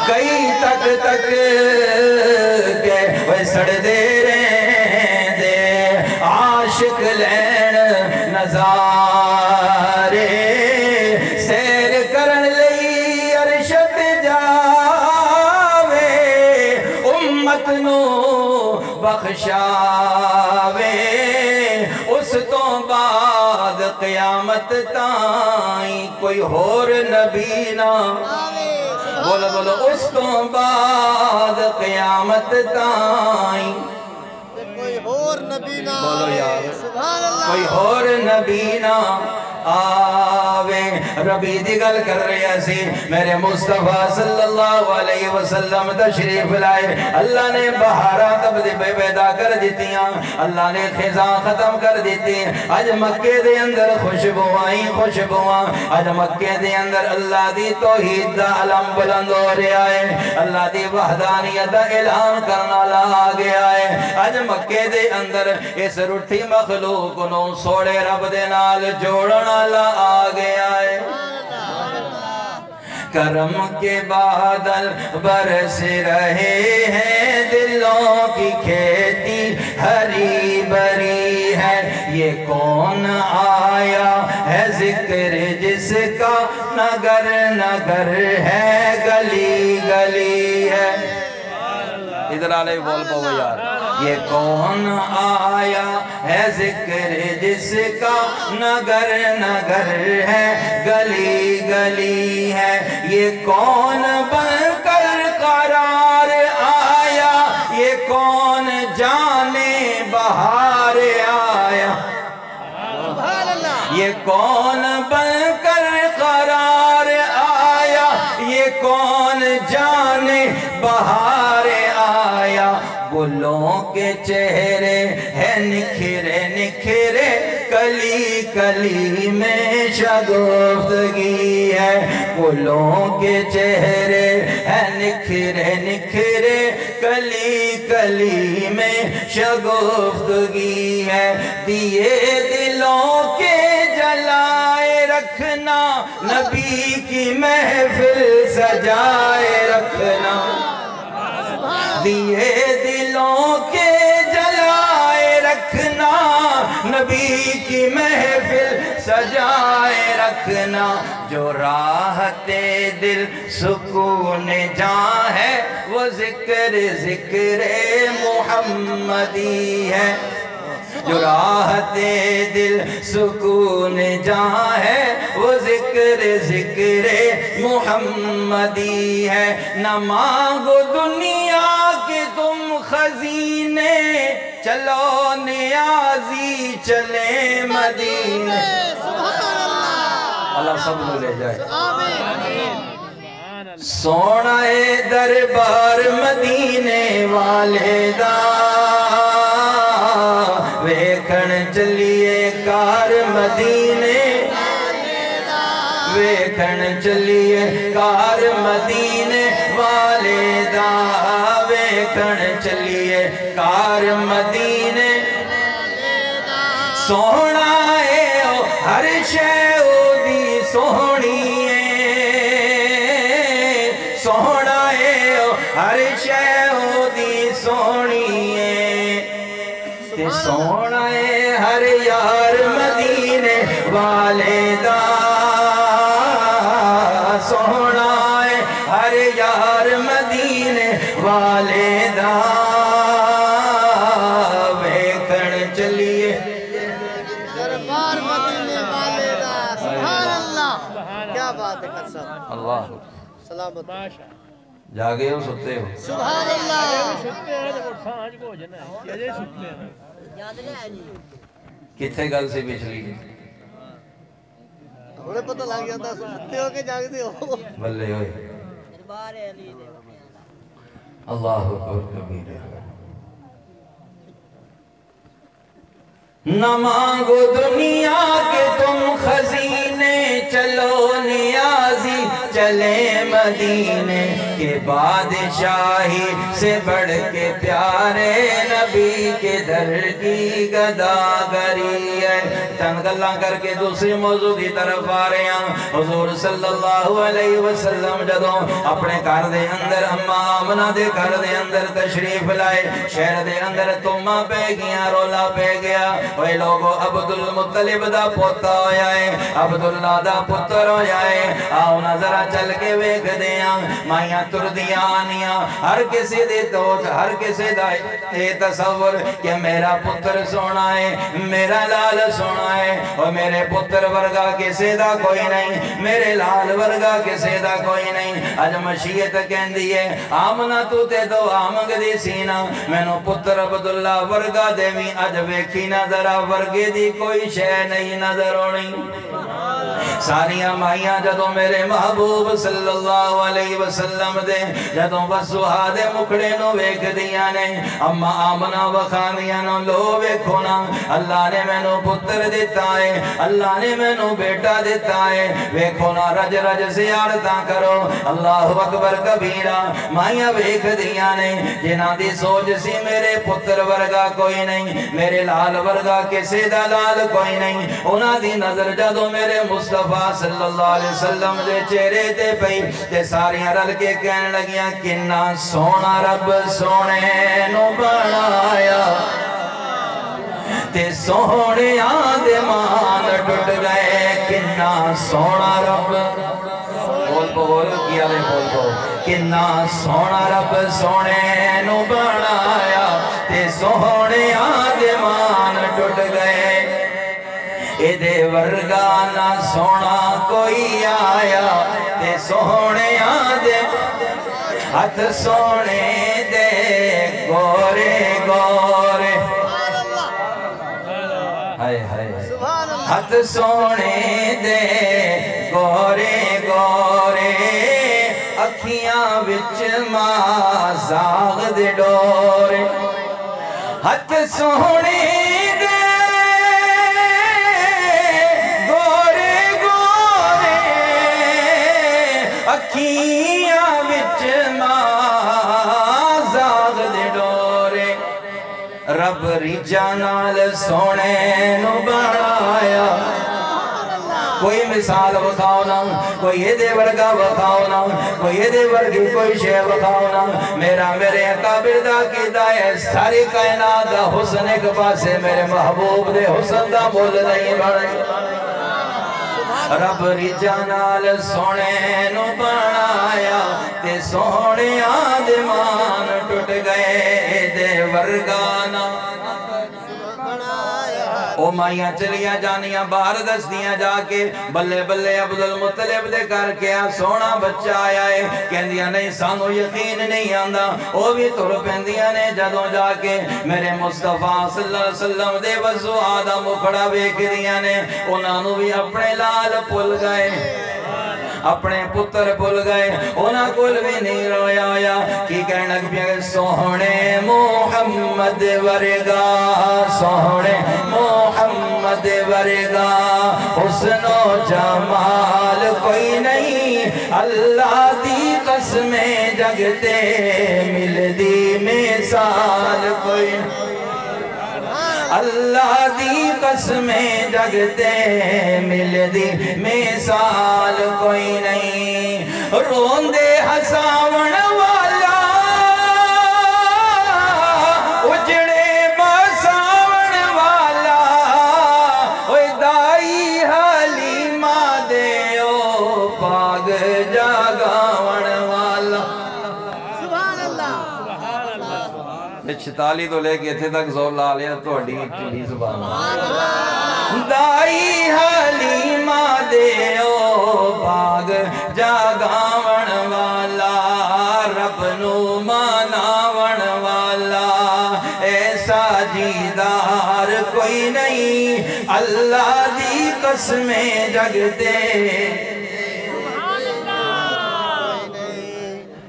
کئی تک تک کے وہ سڑ دے رہے دے عاشق لین نظارے سیر کرن لئی عرشت جاوے امت نو بخشاوے اس تو بعد قیامت تائیں کوئی ہور نبی نہ بولو بولو اس تو بعد قیامت تائیں کوئی اور نبی نہ بولو یار سبحان اللہ کوئی اور نبی نہ آوے ربی دیگل کر رہے سی میرے مصطفیٰ صلی اللہ علیہ وسلم تشریف لائے اللہ نے بہارات اب دی پیدا کر دیتیاں اللہ نے خزاں ختم کر دیتی آج مکے دے اندر خوشبوائیں آج مکے دے اندر اللہ دی توحید دا علم بلند ہو رہا ہے اللہ دی وحدانیت دا اعلان کرنا لا گیا ہے آج مکے دے اندر اس رٹھی مخلوق نو سوڑے رب دے نال جوڑنا لا آگیا ہے کرم کے بادل برس رہے ہیں دلوں کی کھیتی ہری بری ہے یہ کون آیا ہے ذکر جس کا نگر نگر ہے گلی گلی ہے ادھر آلے بول پاؤ یار یہ کون آیا ہے ذکر جس کا نگر نگر ہے گلی گلی ہے یہ کون بن کر قرار آیا یہ کون جانے بہار آیا یہ کون بن کر قرار آیا یہ کون جانے بہار آیا گلوں کے چہرے ہیں نکھرے نکھرے کلی کلی میں شگفتگی ہے گلوں کے چہرے ہیں نکھرے نکھرے کلی کلی میں شگفتگی ہے دیے دلوں کے جلائے رکھنا نبی کی محفل سجائے رکھنا دیے دلوں کے جلائے رکھنا نبی کی محفل سجائے رکھنا جو راحت دل سکون جاں ہے وہ ذکر محمدی ہے جو راحت دل سکون جاں ہے وہ ذکر محمدی ہے نہ مانگو دنیا کے تم خزینے چلو نیازی چلے مدینے اللہ سب لو لے جائے سونا دربار مدینے والے دا ویکھن چلیے کار مدینے ویکھن چلیے کار مدینے والے دا ویکھن چلیے کار مدینے سونا ہے ہر شے او دی سونی سونا ہے ہر شے او دی سونی تے سونا ہے ہر یار مدینے والے دا سونا ہے ہر یار مدینے والے دا ویکھن چلیے دربار مدینے والے دا سبحان اللہ کیا بات ہے قسم اللہ سلامت جاگے ہو سکتے ہو سبحان اللہ کتھے گل سے پچھلی ہمیں پتہ لگ جاتا سکتے ہو کہ جاگتے ہو بلے ہوئے اللہ اکبر کبیر نہ مانگو دنیا کے تم خزینے چلو نیازی چلے مدینے کے بادشاہی سے بڑھ کے پیارے نبی کے در کی گداگری ہے چند گلاں کر کے دوسری موضوع کی طرف آ رہے ہیں حضور صلی اللہ علیہ وسلم جدوں اپنے گھر دے اندر اماں آمنہ دے گھر دے اندر تشریف لائے شہر دے اندر تمہ پہ گیا رولا پہ گیا وہی لوگو عبدالمطلب دا پوتا ہویا ہے عبداللہ دا پتر ہویا ہے آؤ نظرہ چل کے ویکھ دیاں مائیاں تردیاں آنیاں ہر کسی دے توچ ہر کسی دا تصور کہ میرا پتر سونا ہے میرا لال سونا ہے اور میرے پتر ورگا کسی دا کوئی نہیں میرے لال ورگا کسی دا کوئی نہیں اج مشیت کہن دیئے آمنہ تو تے تو آمنگ دی سینہ میں نو پتر عبداللہ ورگا دے میں اج ویکھی نہ ذرا ورگے دی کوئی شے نہیں نظر ہونی ساریاں مائیاں جدوں میرے محبوب صلی اللہ علیہ وسلم دے جدوں وسوہا دے مکڑے نو ویکھ دیاں نے اما آمنہ وخانیاں نو لو ویکھو نا اللہ نے میں نو پتر دیتا ہے اللہ نے میں نو بیٹا دیتا ہے ویکھو نا رج رج زیارتاں کرو اللہ اکبر کبیرہ مائیاں ویکھ دیاں نے جنہاں دی سوچ سی میرے پتر ورگا کوئی نہیں میرے لال ورگا کسی دا لال کوئی نہیں انہاں دی نظر جدوں میرے مصطفیٰ صلی اللہ علیہ وسلم دے چہرے تے پئی تے ساریاں رل کے کہنے لگیاں کنا سونا رب سونے نو بنایا تے سونے آدھے مان ٹوٹ گئے کنا سونا رب بول کیا لے بول کنا سونا رب سونے نو بنایا تے سونے آدھے مان ٹوٹ گئے ایدے ورگا نہ سونا کوئی آیا تے سونے آدھے ہاتھ سونے دے گورے گورے ہائے ہائے ہاتھ سونے دے گورے گورے اکھیاں وچ ماں زاغ دے ڈورے ہاتھ سونے اکھیاں وچ ماں زاغ دے ڈورے رب ریجا نال سونے نو بنایا کوئی مثال بخاؤ نا، کوئی یہ دے ورگا بخاؤ نا، کوئی یہ دے ورگی کوئی شے بخاؤ نا۔ میرا میرے اکابر دا قیدہ ہے، ساری کائنات دا حسن ایک پاسے میرے محبوب دے حسن دا مول نہیں بڑھے۔ رب رجانال سونے نو بنایا تے سونے آدمان ٹوٹ گئے دے ورگانا۔ او مائیاں چلیاں جانیاں باہر دستیاں جا کے بلے بلے عبدالمطلب دے کر کے سونا بچہ آیا ہے، کہندیاں نہیں سانو یقین نہیں آندا۔ او بھی تر پہندیاں نے جدوں جا کے میرے مصطفیٰ صلی اللہ علیہ وسلم دے وضو آدھا مکھڑا بیک دیاں نے، انہاں نو بھی اپنے لال پل گئے، اپنے پتر بھول گئے، انہاں کل بھی نہیں رویا آیا کی کہنے لگ پیا کہ سوہنے محمد ورگا، سوہنے محمد ورگا حسن و جمال کوئی نہیں، اللہ دی قسمیں جگتے مل دی مثال کوئی نہیں، اللہ دی قسمیں جگتے مل دی مثال کوئی نہیں۔ روندے ہساون والا اجڑے بساون والا، اوہ دائی حلیمہ دے او پاگ جاگاون والا۔ سبحان اللہ 46 تو لے کے اتھے تک زور لا لیا تو اڈی ٹھلی زبان دائی حلیمہ دے او باغ جاگاون والا، رب نو ماناون والا، ایسا جیدار کوئی نہیں، اللہ دی قسمیں جگتے۔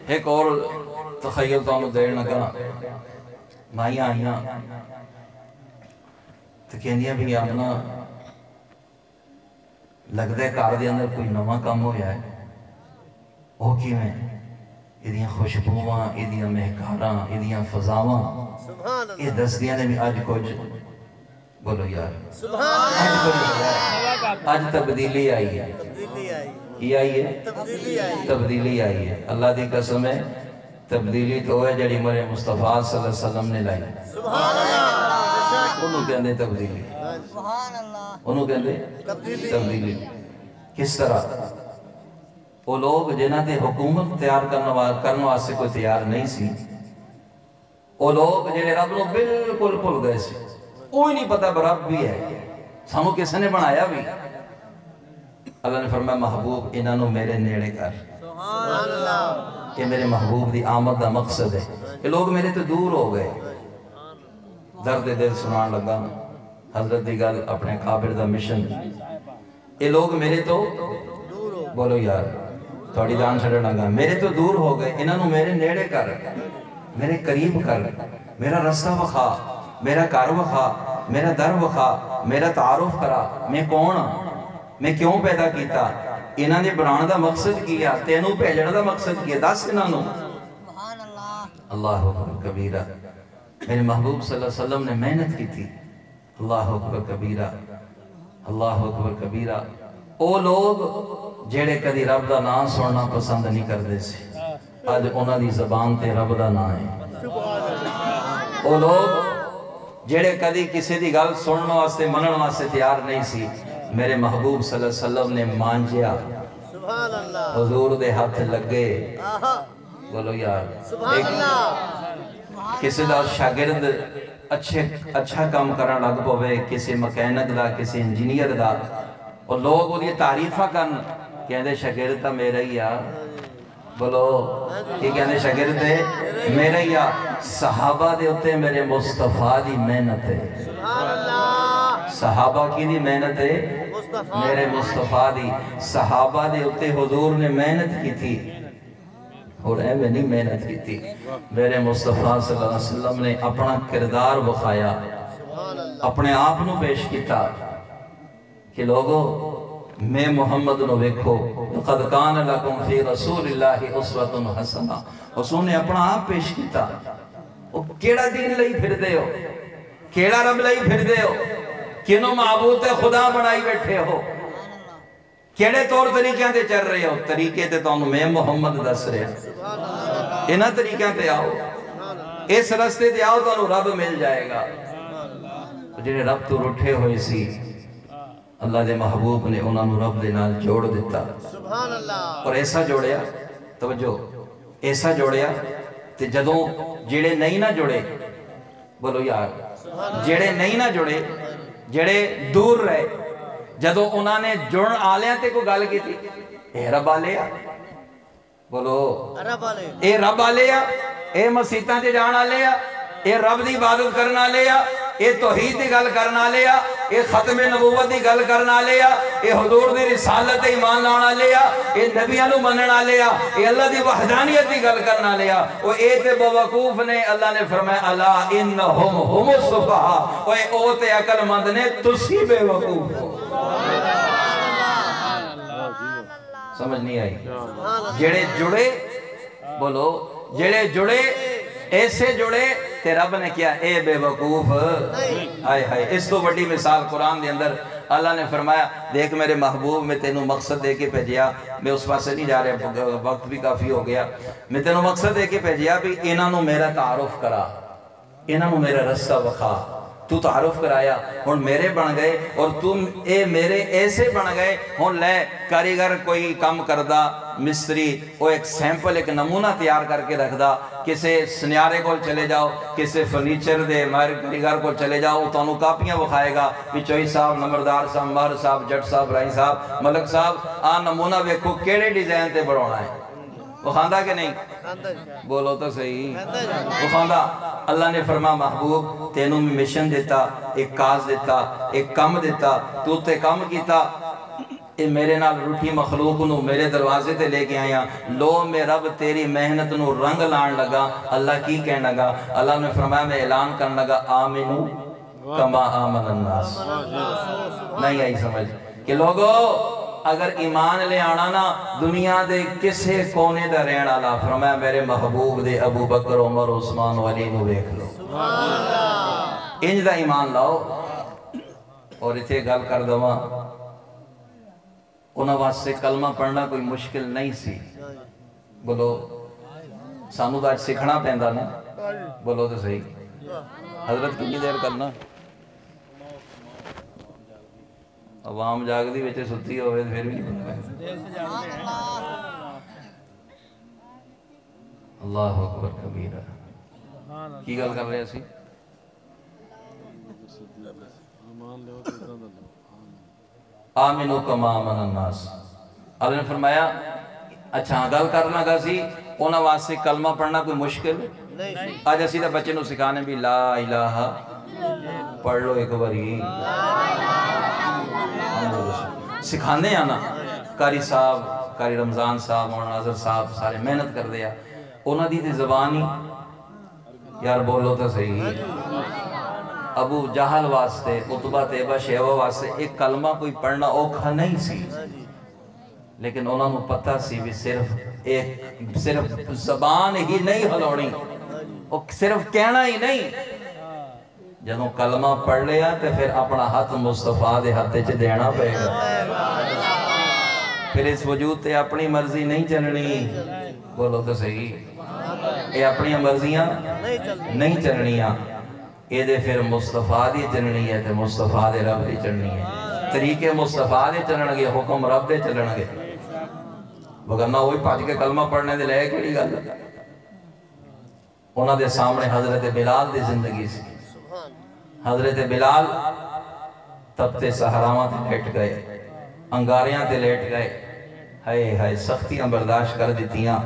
ایک اور تخیل تو ہمیں دیر نگا، مائیاں آئیاں تو کہنیاں بھی آمنا لگ دے کار دے اندر کوئی نواں کام ہو جائے، وہ کی میں ایدیاں خوشبوواں، ایدیاں مہکاراں، ایدیاں فضاواں، سبحان اللہ یہ دس دیاں نے بھی آج کچھ بولو یار، سبحان آج کچھ آج تبدیلی آئی ہے، تبدیلی آئی، یہ آئی ہے تبدیلی آئی، تبدیلی آئی ہے۔ اللہ دی قسم ہے تبدیلی تو ہے جڑی مرے مصطفیٰ صلی اللہ علیہ وسلم نے لائی، سبحان اللہ انہوں کہندے تبدیلی، سبحان اللہ انہوں کہندے تبدیلی۔ کس طرح وہ لوگ جنہاں تے حکومت تیار کرنے واسطے کوئی تیار نہیں سی، وہ لوگ جنہیں رب نو بالکل بھول گئے سی، کوئی نہیں پتہ رب بھی ہے، سانو کس نے بنایا بھی۔ اللہ نے فرمایا محبوب انہاں نو میرے نیڑے کر، سبحان اللہ کہ میرے محبوب دی آمد دا مقصد ہے۔ یہ لوگ میرے تو دور ہو گئے، درد دل سنان لگا حضرت دی گل اپنے قابر دا مشن، یہ لوگ میرے تو بولو یار تھوڑی جان چھڑنا گا، میرے تو دور ہو گئے، انہاں نو میرے نیڑے کر، میرے قریب کر، میرا رستہ وخا، میرا کار وخا، میرا در وخا، میرا تعارف کرا، میں کون ہاں، میں کیوں پیدا کیتا، انہاں نے بنانا دا مقصد کیا، تینوں بھیجنا دا مقصد کیا، دس انہاں نو۔ اللہ اکبر کبیرہ، میرے محبوب صلی اللہ علیہ وسلم نے محنت کی تھی، اللہ اکبر کبیرہ، اللہ اکبر کبیرہ۔ او لوگ جیڑے کدی رب دا نام سننا پسند نہیں کردے سے، آج انہاں دی زبان تے رب دا نام ہے۔ او لوگ جیڑے کدی کسی دی گل سننا واسطے منن واسطے تیار نہیں سی، میرے محبوب صلی اللہ علیہ وسلم نے مانجیا، سبحان اللہ حضور دے ہاتھ لگے، بولو یار، سبحان اللہ کسی دا شاگرد اچھا کام کرنا لگ پوے، کسی مکینک دا، کسی انجینئر دا، اور لوگ وہ یہ تعریفہ کرن کہندے شاگرد تا میرا ہی آ، بولو یہ کہندے شاگرد ہے میرا ہی آ۔ صحابہ دے ہوتے میرے مصطفیٰ دی محنت ہے، سبحان اللہ صحابہ کی دی محنت ہے میرے مصطفیٰ دی، صحابہ دے ہوتے حضور نے محنت کی تھی اور اے میں نہیں محنت کی تھی، میرے مصطفیٰ صلی اللہ علیہ وسلم نے اپنا کردار بخایا، اپنے آپ نو پیش کیتا کہ لوگوں میں محمد نو ویکھو لقد کان لکم فی رسول اللہ اسوۃ حسنہ، حضور نے اپنا آپ پیش کیتا، وہ کیڑا دین لئی پھر دے ہو، کیڑا رب لئی پھر دے ہو، کنو معبود خدا بنائی بیٹھے ہو، کیڑے طور طریقیاں تے چل رہے ہو؟ طریقے تے تو میں محمد دس رہا انہاں طریقیاں تے آؤ، اس رستے تے آؤ تو رب مل جائے گا۔ جنہیں رب تو رٹھے ہوئے سی اللہ دے محبوب نے انہاں نو رب دے نال جوڑ دیتا، سبحان اللہ، اور ایسا جوڑیا، توجہ ایسا جوڑیا تے جدوں جڑے نہیں نہ جڑے، بولو یار جڑے نہیں نہ جڑے، جڑے دور رہے، جدوں انہاں نے جڑن آلیاں تے کو گل کی تھی، اے رب آلیا، بولو رب والے اے رب آلیا، اے مسیطاں تے جان آلیا، اے رب دی عبادت کرنا لیا، اے توحید دی گل کرنا لیا، اے ختم نبوت دی گل کرنا لیا، اے حضور دی رسالت ایمان لانا لیا، اے نبیاں نو مننا لیا، اے اللہ دی وحدانیت دی گل کرنا لیا، او اے تے بوقوف نے اللہ نے فرمایا الا انہم ہم الصفہاء، اوے او تے عقل مند نے تسی بے وقوف ہو۔ سمجھ نہیں آئی؟ جڑے جڑے، بولو جڑے جڑے ایسے جڑے تے رب نے کیا اے بے وقوف، آئے ہائے۔ اس تو بڑی مثال قرآن دے اندر اللہ نے فرمایا دیکھ میرے محبوب میں تینوں مقصد دے کے بھیجیا، میں اس پاس سے نہیں جا رہا وقت بھی کافی ہو گیا، میں تینوں مقصد دے کے بھیجیا بھی انہاں نو میرا تعارف کرا، انہاں نو میرا رستہ وکھا، تو تعارف کرایا ہن میرے بن گئے، اور تم اے میرے ایسے بن گئے، ہن لے کاریگر کوئی کام کردہ مستری وہ ایک سیمپل ایک نمونہ تیار کر کے رکھ دا، کسے سنیارے کو چلے جاؤ، کسے فرنیچر دے کاریگر کو چلے جاؤ، تو انہوں کاپیاں بخائے گا بھی چوئی صاحب، نمبردار صاحب، مار صاحب، جٹ صاحب، رائی صاحب، ملک صاحب، آن نمونہ ویکھو کیڑے ڈیزائن تے بڑھونا ہے، وہ خاندہ کہ نہیں؟ بولو تو صحیح، وہ خاندہ۔ اللہ نے فرما محبوب تینوں میں مشن دیتا، ایک کاز دیتا، ایک کم دیتا، تو تے کم کیتا، اے میرے نال روٹی مخلوق نو میرے دروازے تے لے کے آیا، لو میں رب تیری محنت نو رنگ لان لگا، اللہ کی کہنے لگا، اللہ نے فرمایا میں اعلان کرنے لگا آمنو کما آمن الناس۔ نہیں آئی سمجھ کہ لوگو اگر ایمان لے آنا نا دنیا دے کسے کونے دا رہنا لا، فرمایا میرے محبوب دے ابو بکر عمر عثمان علی نو دیکھ لو، انج دا ایمان لاؤ۔ اور اتھے گل کر دوا انہاں واسطے کلمہ پڑھنا کوئی مشکل نہیں سی، بولو سانو دا سکھنا پہندا نا، بولو تو صحیح۔ حضرت کتنی دیر کرنا؟ عوام جاگ دی بچے ستی ہوئے پھر بھی اللہ اکبر کبیرہ۔ کی گل کر رہے سی؟ آمنو کما آمن الناس۔ اللہ نے فرمایا اچھا گل کرنا گا سی انہاں واسطے کلمہ پڑھنا کوئی مشکل آج اسی دا بچے نو سکھانے بھی لا الہ پڑھ لو ایک باری، سکھانے آنا کاری صاحب، کاری رمضان صاحب، مولانا ناظر صاحب سارے محنت کر دیا، انہاں دی تے زبانی یار بولو تو صحیح۔ ابو جہل واسطے، عتبہ تیبہ شیوہ واسطے ایک کلمہ کوئی پڑھنا اوکھا نہیں سی، لیکن انہوں نے پتہ سی بھی صرف زبان ہی نہیں ہلوڑی، صرف کہنا ہی نہیں، جنہوں کلمہ پڑھ لیا تو پھر اپنا ہاتھ مصطفیٰ دے ہاتھ چھ دینا پہے گا، پھر اس وجود تے اپنی مرضی نہیں چلنی، بولو تو صحیح، یہ اپنی مرضیاں نہیں چلنیاں، یہ دے پھر مصطفیٰ دی چلنی ہے تو مصطفیٰ دے رب دی چلنی ہے، طریقے مصطفیٰ دے چلن گے، حکم رب دے چلن گے، وگرنہ وہی پاج کے کلمہ پڑھنے دے لئے کیڑی گل انہاں دے سامنے حضرت بلال دی زندگی سی، حضرت بلال تپتے صحراواں تے لیٹ گئے، انگاریاں تے لیٹ گئے، ہائے ہائے سختیاں برداشت کر دیتیاں،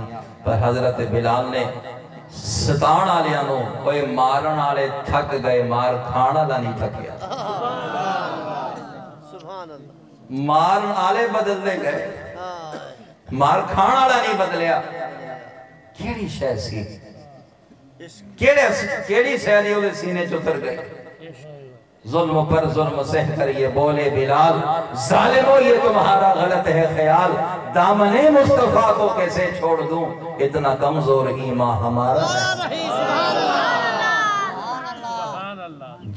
پر حضرت بلال نے ستان آلیاں نو کوئی مارن آلے تھک گئے، مار کھانا دا نہیں تھکیا، مارن آلے بدل دے گئے، مار کھانا دا نہیں بدلیا، کیڑی شے سی، کیڑی سیلی ہوئے سینے چتر گئے، ظلم پر ظلم سہ کر یہ بولے بلال، ظالمو یہ تمہارا غلط ہے خیال، دامن مصطفیٰ کو کیسے چھوڑ دوں، اتنا کمزور ایمان ہمارا ہے،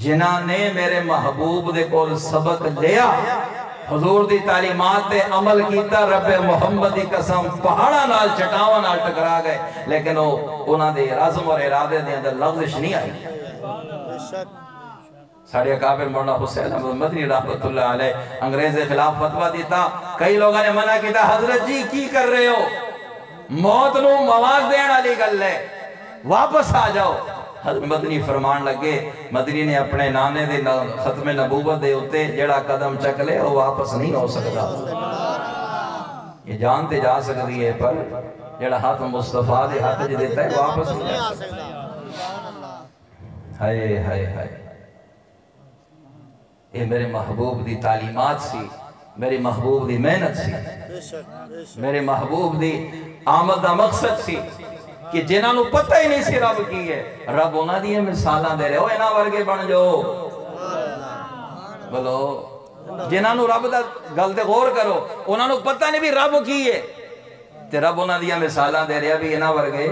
جنہاں نے میرے محبوب دے کول سبق لیا، حضور دی تعلیمات تے عمل کیتا رب محمد دی قسم پہاڑا نال چٹاواں نال ٹکرا گئے لیکن انہاں دے رزم اور ارادے دے اندر لغزش نہیں آئی ساڑھے اکابر مولانا حسین احمد مدنی رحمت اللہ علیہ انگریز کے خلاف فتوہ دیتا کئی لوگوں نے منع کیتا حضرت جی کی کر رہے ہو موت نو مواز دین علی گل ہے واپس آ جاؤ حضرت مدنی فرمان لگے مدنی نے اپنے نانے دے ختم نبوت دے ہوتے جڑا قدم چک لے وہ واپس نہیں ہو سکتا یہ جانتے جا سکتی ہے پر جڑا ہاتھ مصطفیٰ دے ہاتھ جو دیتا ہے واپس نہیں آ سکتا ہائے ہائے ہائے یہ میرے محبوب دی تعلیمات سی میرے محبوب دی محنت سی میرے محبوب دی آمد دا مقصد سی کہ جنہاں نو پتہ ہی نہیں سی رب کی ہے رب انہاں دی مثالاں دے رہے ہو انہاں ورگے بن جو بولو جنہاں نو رب دا گل تے غور کرو انہاں نو پتہ نہیں بھی رب کی ہے تے رب انہاں دی مثالاں دے رہے بھی انہاں ورگے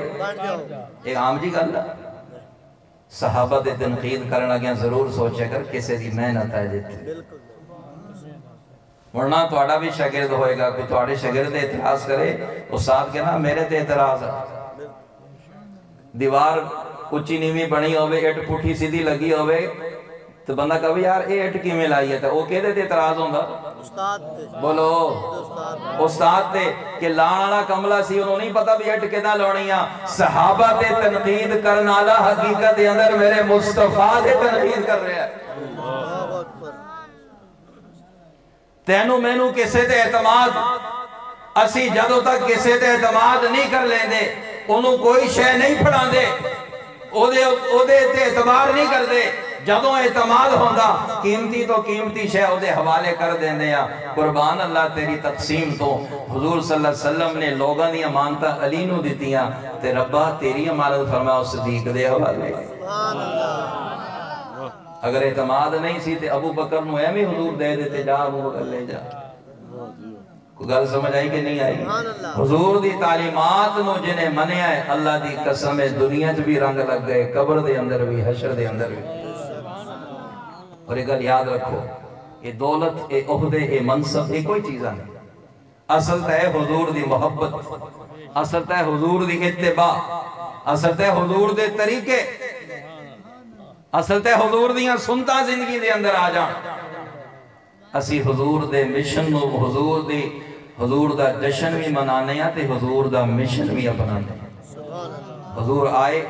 ایک عام جی گل ہے صحابہ دے تنقید کرنا گیا ضرور سوچے کر کسے دی محنت ہے جیتے ورنہ توڑا بھی شاگرد ہوئے گا کوئی توڑے شاگرد اعتراض کرے استاد کے نا میرے تے اعتراض ہے دیوار اچھی نیوی بنی ہوئے اٹ پوٹھی سیدھی لگی ہوئے تو بندہ کہو یار اے اٹ کی میں لائی ہے تو وہ کہتے تے اعتراض ہوں گا بولو استاد تے کہ لانا کملہ سی انہوں نہیں پتا بھی اٹ کدہ لونیاں صحابہ تے تنقید کرنالا حقیقت دے اندر میرے مصطفیٰ تے تنقید کر رہے ہیں تینو مینو کسے تے اعتماد اسی جدو تک کسے تے اعتماد نہیں کر لیں دے انہوں کوئی شے نہیں پڑھا دے او دے تے اعتبار نہیں کر دے جدوں اعتماد ہوندہ قیمتی تو قیمتی شے او دے حوالے کر دیں دے قربان اللہ تیری تقسیم تو حضور صلی اللہ علیہ وسلم نے لوگاں دی امانتہ علی نو دیتیاں تے ربا تیری امانت فرمایا اس صدیق دے حوالے اگر اعتماد نہیں سی تے ابو بکر نو ایمی حضور دے دیتے جا ابو بکر لے جا کوئی گل سمجھ آئی کہ نہیں آئی حضور دی تعلیمات نو جنہیں منع ہے اللہ دی قسم دنیا جو بھی رنگ لگ گئے قبر دے اندر بھی حشر دے اندر بھی اور ایک گل یاد رکھو یہ دولت اے عہدے اے منصب اے کوئی چیزہ نہیں اصل تے حضور دی محبت اصل تے حضور دی اتباع اصل تے حضور دے طریقے اصل تے حضور دیاں سنتا زندگی دے اندر آ جان اسی حضور دے مشن نو حضور دا جشن بھی منانے ہیں تے حضور دا مشن بھی اپنانے ہیں حضور آئے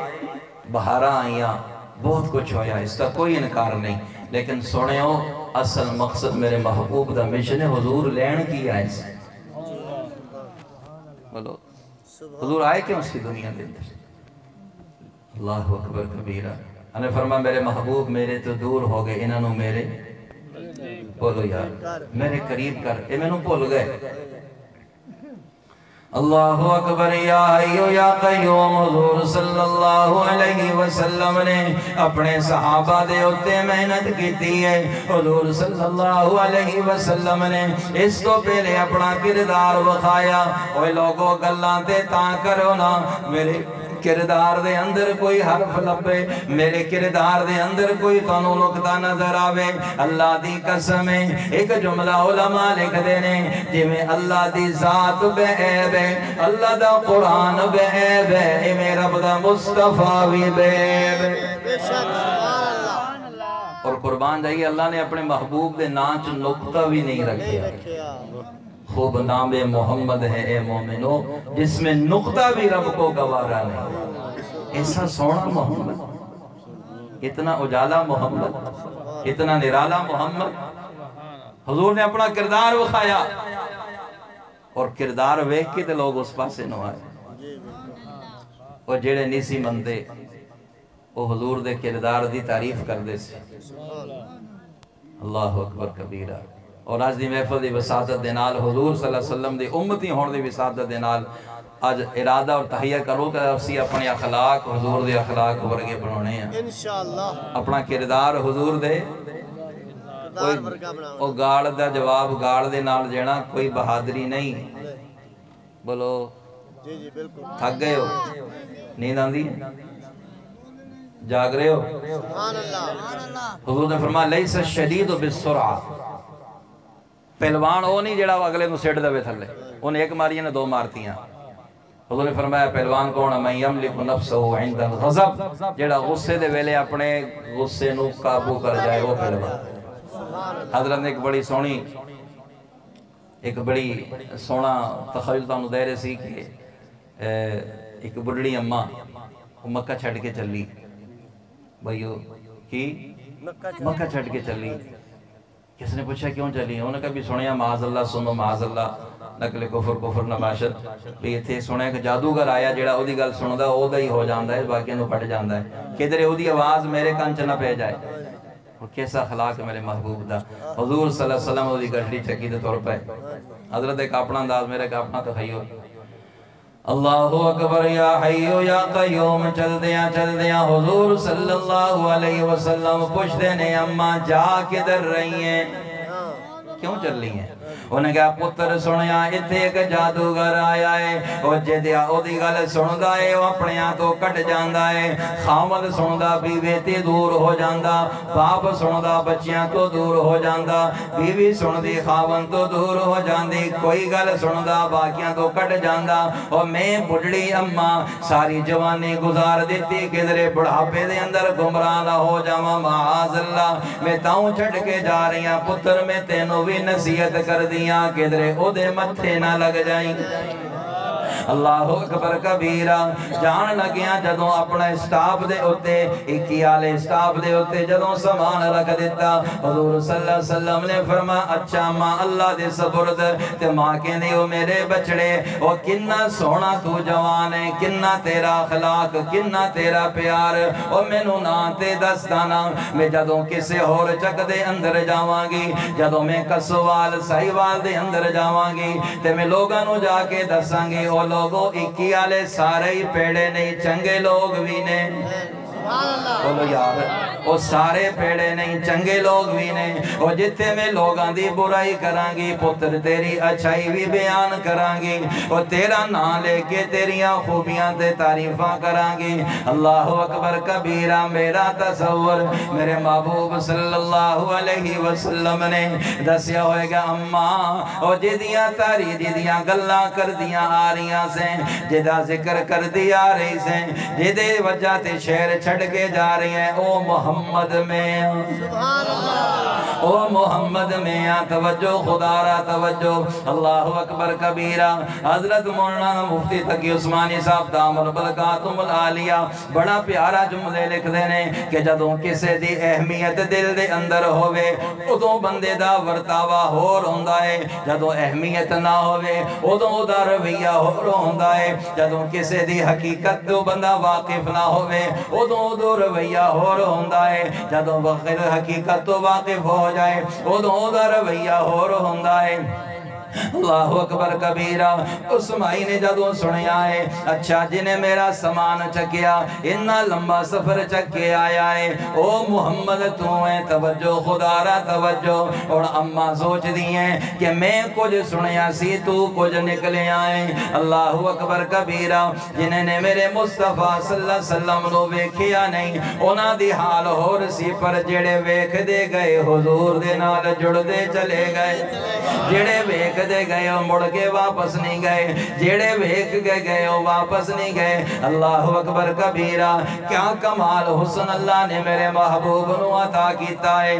بہارا آئیاں بہت کچھ ہویا اس کا کوئی انکار نہیں لیکن سونے ہو اصل مقصد میرے محبوب دا مشن ہے حضور لین کی آئے سے بولو حضور آئے کیوں اس کی دنیا دے اندر اللہ اکبر کبیرہ انہیں فرما میرے محبوب میرے تو دور ہو گئے انہوں میرے بولو یار میرے قریب کر اے میں نو بھول گئے اللہ اکبر یا حیو یا قیوم حضور صلی اللہ علیہ وسلم نے اپنے صحابہ دے ہوتے محنت کیتی ہے حضور صلی اللہ علیہ وسلم نے اس کو پہلے اپنا کردار بخایا اوہ لوگوں گلان تے تاں کرو نا میرے کردار دے اندر کوئی حرف لبے میرے کردار دے اندر کوئی تانو نقطہ نظر آوے اللہ دی قسم ہے ایک جملہ علماء لکھ دینے جی میں اللہ دی ذات بے عیب ہے اللہ دا قرآن بے عیب ہے اے میرا رب مصطفیٰ بھی بے عیب ہے اور قربان جائیے اللہ نے اپنے محبوب دے نانچ نقطہ بھی نہیں رکھیا خوب نام محمد ہے اے مومنو جس میں نقطہ بھی رب کو گوارا نہیں ایسا سونا محمد اتنا اجالا محمد اتنا نرالا محمد حضور نے اپنا کردار بخایا اور کردار ویک کے تے لوگ اس پاسے نو آئے اور جیڑے نیسی مندے وہ حضور دے کردار دی تعریف کر دے سے اللہ اکبر کبیرہ اور آج دی محفل دی وسادت دے نال حضور صلی اللہ علیہ وسلم دی امتی ہون دی وسادت دے نال آج ارادہ اور تحیہ کرو کہ اسی اپنے اخلاق حضور دے اخلاق ورگے بنانے ہیں انشاءاللہ اپنا کردار حضور دے او گاڑ دا جواب گاڑ دے نال جینا کوئی بہادری نہیں بولو تھک گئے ہو نیند آندھی جاگ رہے ہو حضور نے فرمایا لیس الشدید بالسرعہ پہلوان وہ نہیں جڑا اگلے نو سیٹ دے تھلے، انہیں ایک ماری نے 2 مارتیاں۔ حضور نے فرمایا پہلوان کون ہے؟ من یملک نفسہ عند الغضب، جڑا غصے دے ویلے اپنے غصے نو قابو کر جائے وہ پہلوان۔ حضرت نے ایک بڑی سونا تخیل تانوں دے رہے سی کہ ایک بڑھڑی اماں مکہ چھڑ کے چلی، بھائیو کی مکہ چھڑ کے چلی۔ کس نے پوچھا کیوں چلی؟ انہوں نے کہا بھی سنیا معاذ اللہ سنو معاذ اللہ نقل کفر نباشت، بھی یہ تھے سنیا کہ جادوگر آیا جڑا او دی گل سندا او دا ہی ہو جاندا ہے، باقی انہوں پڑھ جاندا ہے، کدھر او دی آواز میرے کان چ نہ پہ جائے۔ اور کیسا اخلاق ہے میرے محبوب دا، حضور صلی اللہ علیہ وسلم او دی گھڑی چکی دے طور پہ۔ حضرت ایک اپنا انداز، میرے کا اپنا تخیل، اللہ اکبر یا حیو یا قیوم، چل دیاں حضور صلی اللہ علیہ وسلم پوچھتے نے اماں جا کدھر رہی ہیں، کیوں چل رہی ہیں؟ انہیں کہا پتر سنیا اتھے ایک جادوگر آیا ہے، وہ جدیا او دی گل سندا ہے وہ اپنے تو کٹ جاندا ہے، خامد سندا بیوے تے دور ہو جاندا، باپ سندا بچیاں تو دور ہو جاندا، بیوی سندی خاون تو دور ہو جاندی، کوئی گل سندا باقیاں تو کٹ جاندا۔ اور میں بڑھڑی اماں ساری جوانی گزار دیتی کدھرے بڑھاپے دے اندر گمراہ نہ ہو جاواں، معاذ اللہ میں تاؤں چھڑ کے جا رہی ہیں، پتر میں تینوں بھی نصیحت کر دیاں کدھرے او دے متھے نہ لگ جائیں۔ اللہ اکبر کبیرہ، جان لگیاں جدوں اپنا اسٹاپ دے ہوتے، اکی آلے اسٹاپ دے ہوتے جدوں سامان رکھ دیتا، حضور صلی اللہ علیہ وسلم نے فرما اچھا ماں اللہ دے سپرد، تے ماں کہنے او میرے بچڑے او کننا سونا تو جوان ہے، کننا تیرا اخلاق، کننا تیرا پیار، او مینوں نا تے دستانا، میں جدوں کسے اور چک دے اندر جاواں گی، جدوں میں کسوال سائیوال دے اندر جاواں گی، تے میں لوگاں نو جا کے دساں گی او لوگوں اکی آلے سارے ہی پیڑے نہیں چنگے لوگ بھی نے، بولو یار وہ سارے پیڑے نہیں چنگے لوگ بھی نے، وہ جتے میں لوگاں دی برائی کران گی پتر تیری اچھائی بھی بیان کران گی، وہ تیرا نام لے کے تیریاں خوبیاں تے تعریفاں کران گی۔ اللہ اکبر کبیرہ، میرا تصور میرے محبوب صلی اللہ علیہ وسلم نے دسیا ہوئے گا اماں وہ جدیاں تاری جدیاں گلاں کر دیاں آ رہیاں سے، جدہ ذکر کر دیا رہی سے، جدے وجہ تے شہر چھڑ کے جا رہی ہیں، او محمد میں سبحان اللہ، او محمد میں توجہ خدا را توجہ۔ اللہ اکبر کبیرہ، حضرت مولانا مفتی تقی عثمانی صاحب دامن برکاتہم العالیہ بڑا پیارا جملے لکھ دینے کہ جدوں کسے دی اہمیت دل دے اندر ہوئے ادوں بندے دا ورتاوا ہور ہوندا ہے، جدوں اہمیت نہ ہوئے ادوں دا رویہ ہور ہوندا ہے، جدوں کسے دی حقیقت دو بندہ واقف نہ ہوئے ادوں دو رویہ ہور ہوندا ہے، جدوں وقت حقیقت تو واقف ہو جائے ادوں دا رویہ ہور ہوندا ہے۔ اللہ اکبر کبیرہ، اس مائی نے جدوں سنیا ہے اچھا جنہیں میرا سامان چکیا اتنا لمبا سفر چکے آیا ہے، او محمد تو ہے توجہ خدا را توجہ، اور اماں سوچ دی ہیں کہ میں کچھ سنیا سی تو کچھ نکلے آئے۔ اللہ اکبر کبیرہ، جنہیں نے میرے مصطفیٰ صلی اللہ علیہ وسلم نو ویکھیا نہیں اونا دی حال ہور سی، پر جڑے ویکھ دے گئے حضور دے نال جڑ دے چلے گئے، جڑے ویکھ دے گئے مڑ کے واپس نہیں گئے، جڑے ویکھ کے گئے واپس نہیں گئے۔ اللہ اکبر کبیرہ، کیا کمال حسن اللہ نے میرے محبوب نو عطا کیتا ہے۔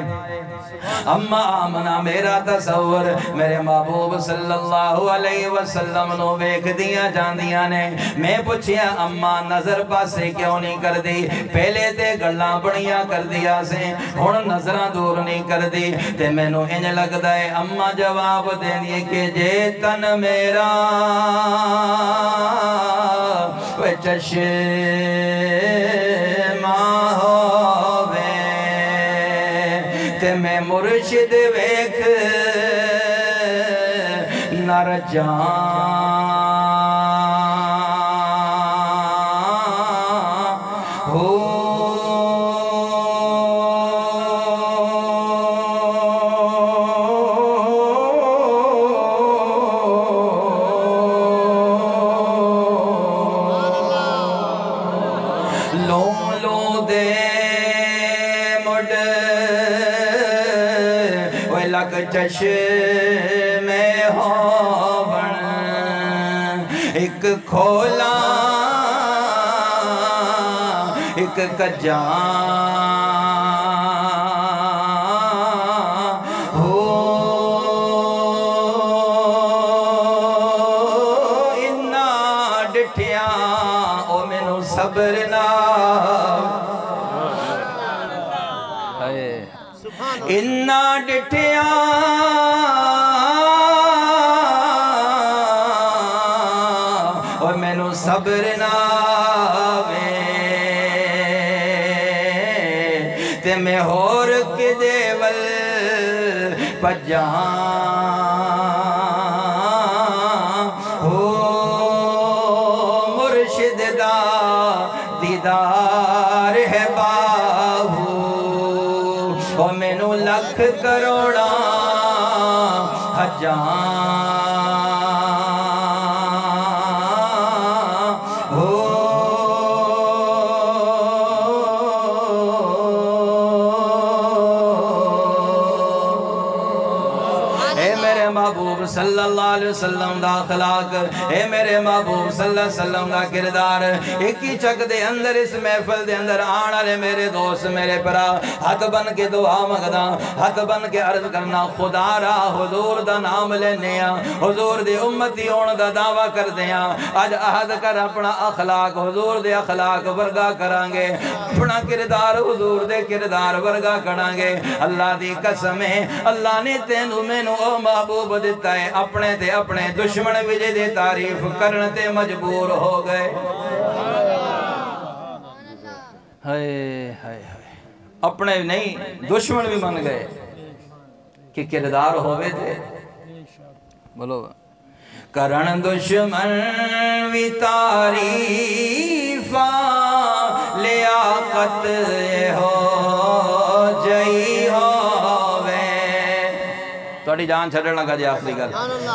اما آمنہ میرا تصور میرے محبوب صلی اللہ علیہ وسلم نو ویکھ دیا جاندیاں نے، میں پوچھیا اما نظر پاسے کیوں نہیں کر دی، پہلے تے گلاں بڑیاں کر دیا سے ہن نظراں دور نہیں کر دی، تے میں نو انج لگدا ہے اما جواب دے دیے کہ جے تن میرا وے چشمہ ہووے تے میں مرشد ویکھ نر جان چک چشمے ہوون ایک کھولا ایک کجاں ہو انا ڈٹھیاں او مینوں صبر نہ انا ڈٹھیاں او مینوں صبر نہ میں ہور کے دیول پجاں ہو مرشد دا دیدار ہے باہو او مینوں لکھ کروڑا حجاں صلی اللہ علیہ وسلم دا اخلاق اے میرے محبوب صلی اللہ علیہ وسلم دا کردار ایک ہی چک دے اندر اس محفل دے اندر آنا لے میرے دوست میرے پرا ہاتھ بن کے دعا مگدا ہاتھ بن کے عرض کرنا خدا را حضور دا نام لینے حضور دے امتی ہون دا دعویٰ کر دیا آج عہد کر اپنا اخلاق حضور دے اخلاق ورگا کرانگے اپنا کردار حضور دے کردار ورگا کرانگے اللہ دی قسمیں اللہ نے تینو مینو او محبوب دیتا ہے اپنے تے اپنے دشمن وجہ دے تعریف کرنے تے مجبور ہو گئے اپنے نہیں دشمن بھی من گئے کہ کردار ہوئے تھے بولو کرن دشمن بھی تعریفاں لیاقت ہو جئی ہوئے توڑی جان چھڑنا لگا جی آخری گل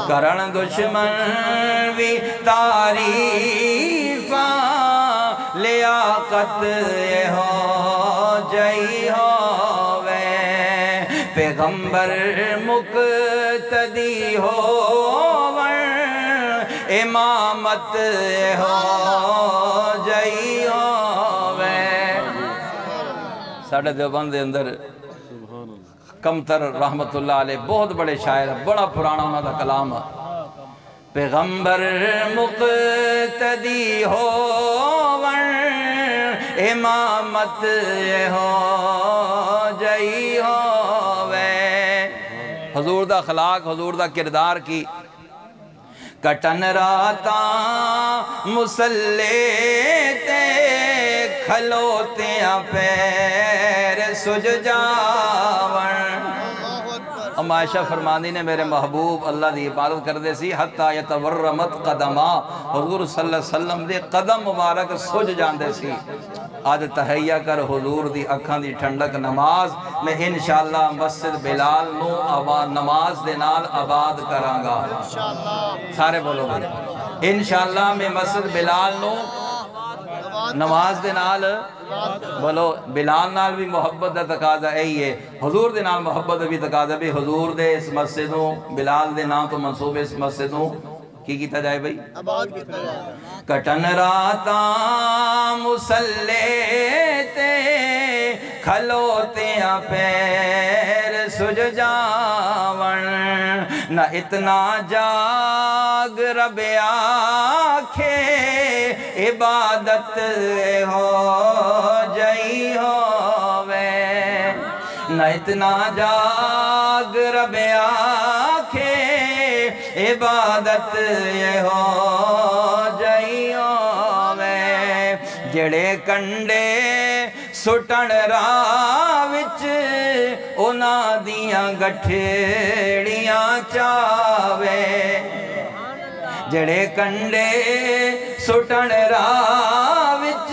کرن دشمن بھی تعریفاں لیاقت ہو جئی ہوئے پیغمبر مقتدی ہوون امامت ہو جئی ہوئے ساڑھے دیوبند دے اندر کمتر رحمت اللہ علیہ بہت بڑے شاعر بڑا پرانا انہوں دا کلام پیغمبر مقتدی ہوون امامت ہو جئی ہوئے حضور دا اخلاق حضور دا کردار کی کٹن راتاں مسلے تے کھلوتیاں پیر سج جاون ام عائشہ فرمانی نے میرے محبوب اللہ دی عبادت کر دے سی حتی یتورمت قدمہ حضور صلی اللہ علیہ وسلم دے قدم مبارک سج جان دے سی آج تحیہ کر حضور دی اکھاں دی ٹھنڈک نماز میں انشاءاللہ مسجد بلال نو نماز دے نال آباد کرانگا سارے بولو گے انشاءاللہ میں مسجد بلال نو نماز دے نال بولو بلال نال بھی محبت دا تقاضا ای ہے حضور دے نال محبت بھی تقاضا بھی حضور دے اس مسجدوں بلال دے نام تو منصوب اس مسجدوں کی کیتا جائے بھئی کٹن راتاں مسلے تے کھلوتیاں پیر سج جاون نہ اتنا جاگ رب آکھے عبادت ہو جئی ہووے نہ اتنا جاگ رب آکھے عبادت ہو جئی ہووے جڑے کنڈے سٹن راہ وچ انہاں دیاں گٹھڑیاں چاوے جڑے کنڈے سٹن راہ وچ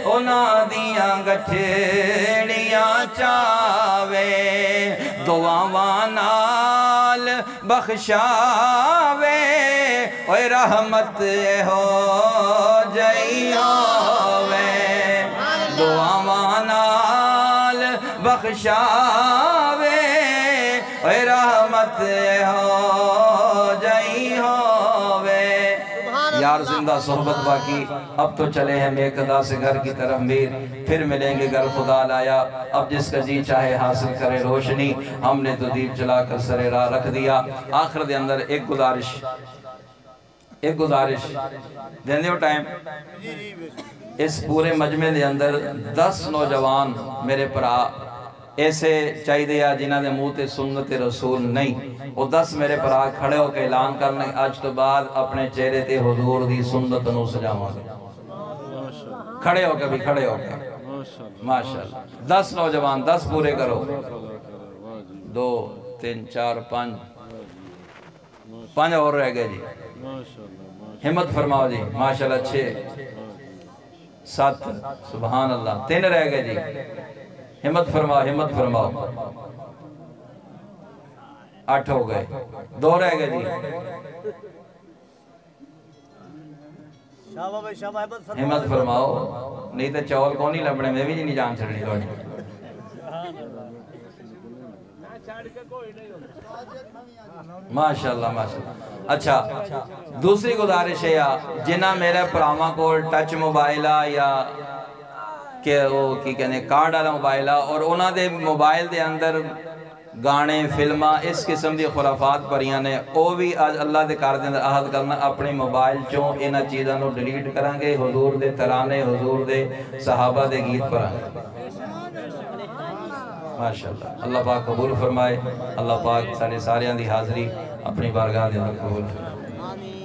انہاں دیاں گٹھڑیاں چاوے دعاواں نال بخشاوے اوے رحمت ہو جئی ہووے دعاواں نال بخشاوے اے رحمت ہو جائی ہووے یار زندہ صحبت باقی اب تو چلے ہیں میکدا سے گھر کی طرف میر پھر ملیں گے گر خدا لایا اب جس کا جی چاہے حاصل کرے روشنی ہم نے تو دیپ جلا کر سر راہ رکھ دیا آخر دے اندر ایک گزارش دینے ہو ٹائم اس پورے مجمع دے اندر 10 نوجوان میرے پرا ایسے چاہی دیا جنہ دے منہ تے سنت رسول نہیں وہ 10 میرے پرا کھڑے ہو کے اعلان کرنے آج تو بعد اپنے چہرے تے حضور دی سنت نو سجاواں کھڑے ہو کے بھی کھڑے ہو کے ماشاءاللہ 10 نوجوان 10 پورے کرو 2 3 4 5 اور رہ گئے جی ہمت فرماؤ جی ماشاءاللہ 6 7 سبحان اللہ 3 رہ گئے جی ہمت فرماؤ 8 ہو گئے 2 رہ گئے جی ہمت فرماؤ نہیں تو چول کون نہیں لبنے میں بھی نہیں جان چھڑنی لوڑی ماشاءاللہ اچھا دوسری گزارش ہے جنہ میرے پراما کو ٹچ موبائلہ یا کہ وہ کی کہنے کارڈ آلا موبائلہ اور انہاں دے موبائل دے اندر گانے فلمہ اس قسم دی خرافات پریاں نے او بھی آج اللہ دے کار دے اندر عہد کرنا اپنی موبائل چوں انہاں چیزاں نو ڈیلیٹ کریں گے حضور دے ترانے حضور دے صحابہ دے گیت پرائیں گے ماشاءاللہ اللہ پاک قبول فرمائے اللہ پاک سارے ساریاں دی حاضری اپنی بارگاہ دے اندر قبول فرمائے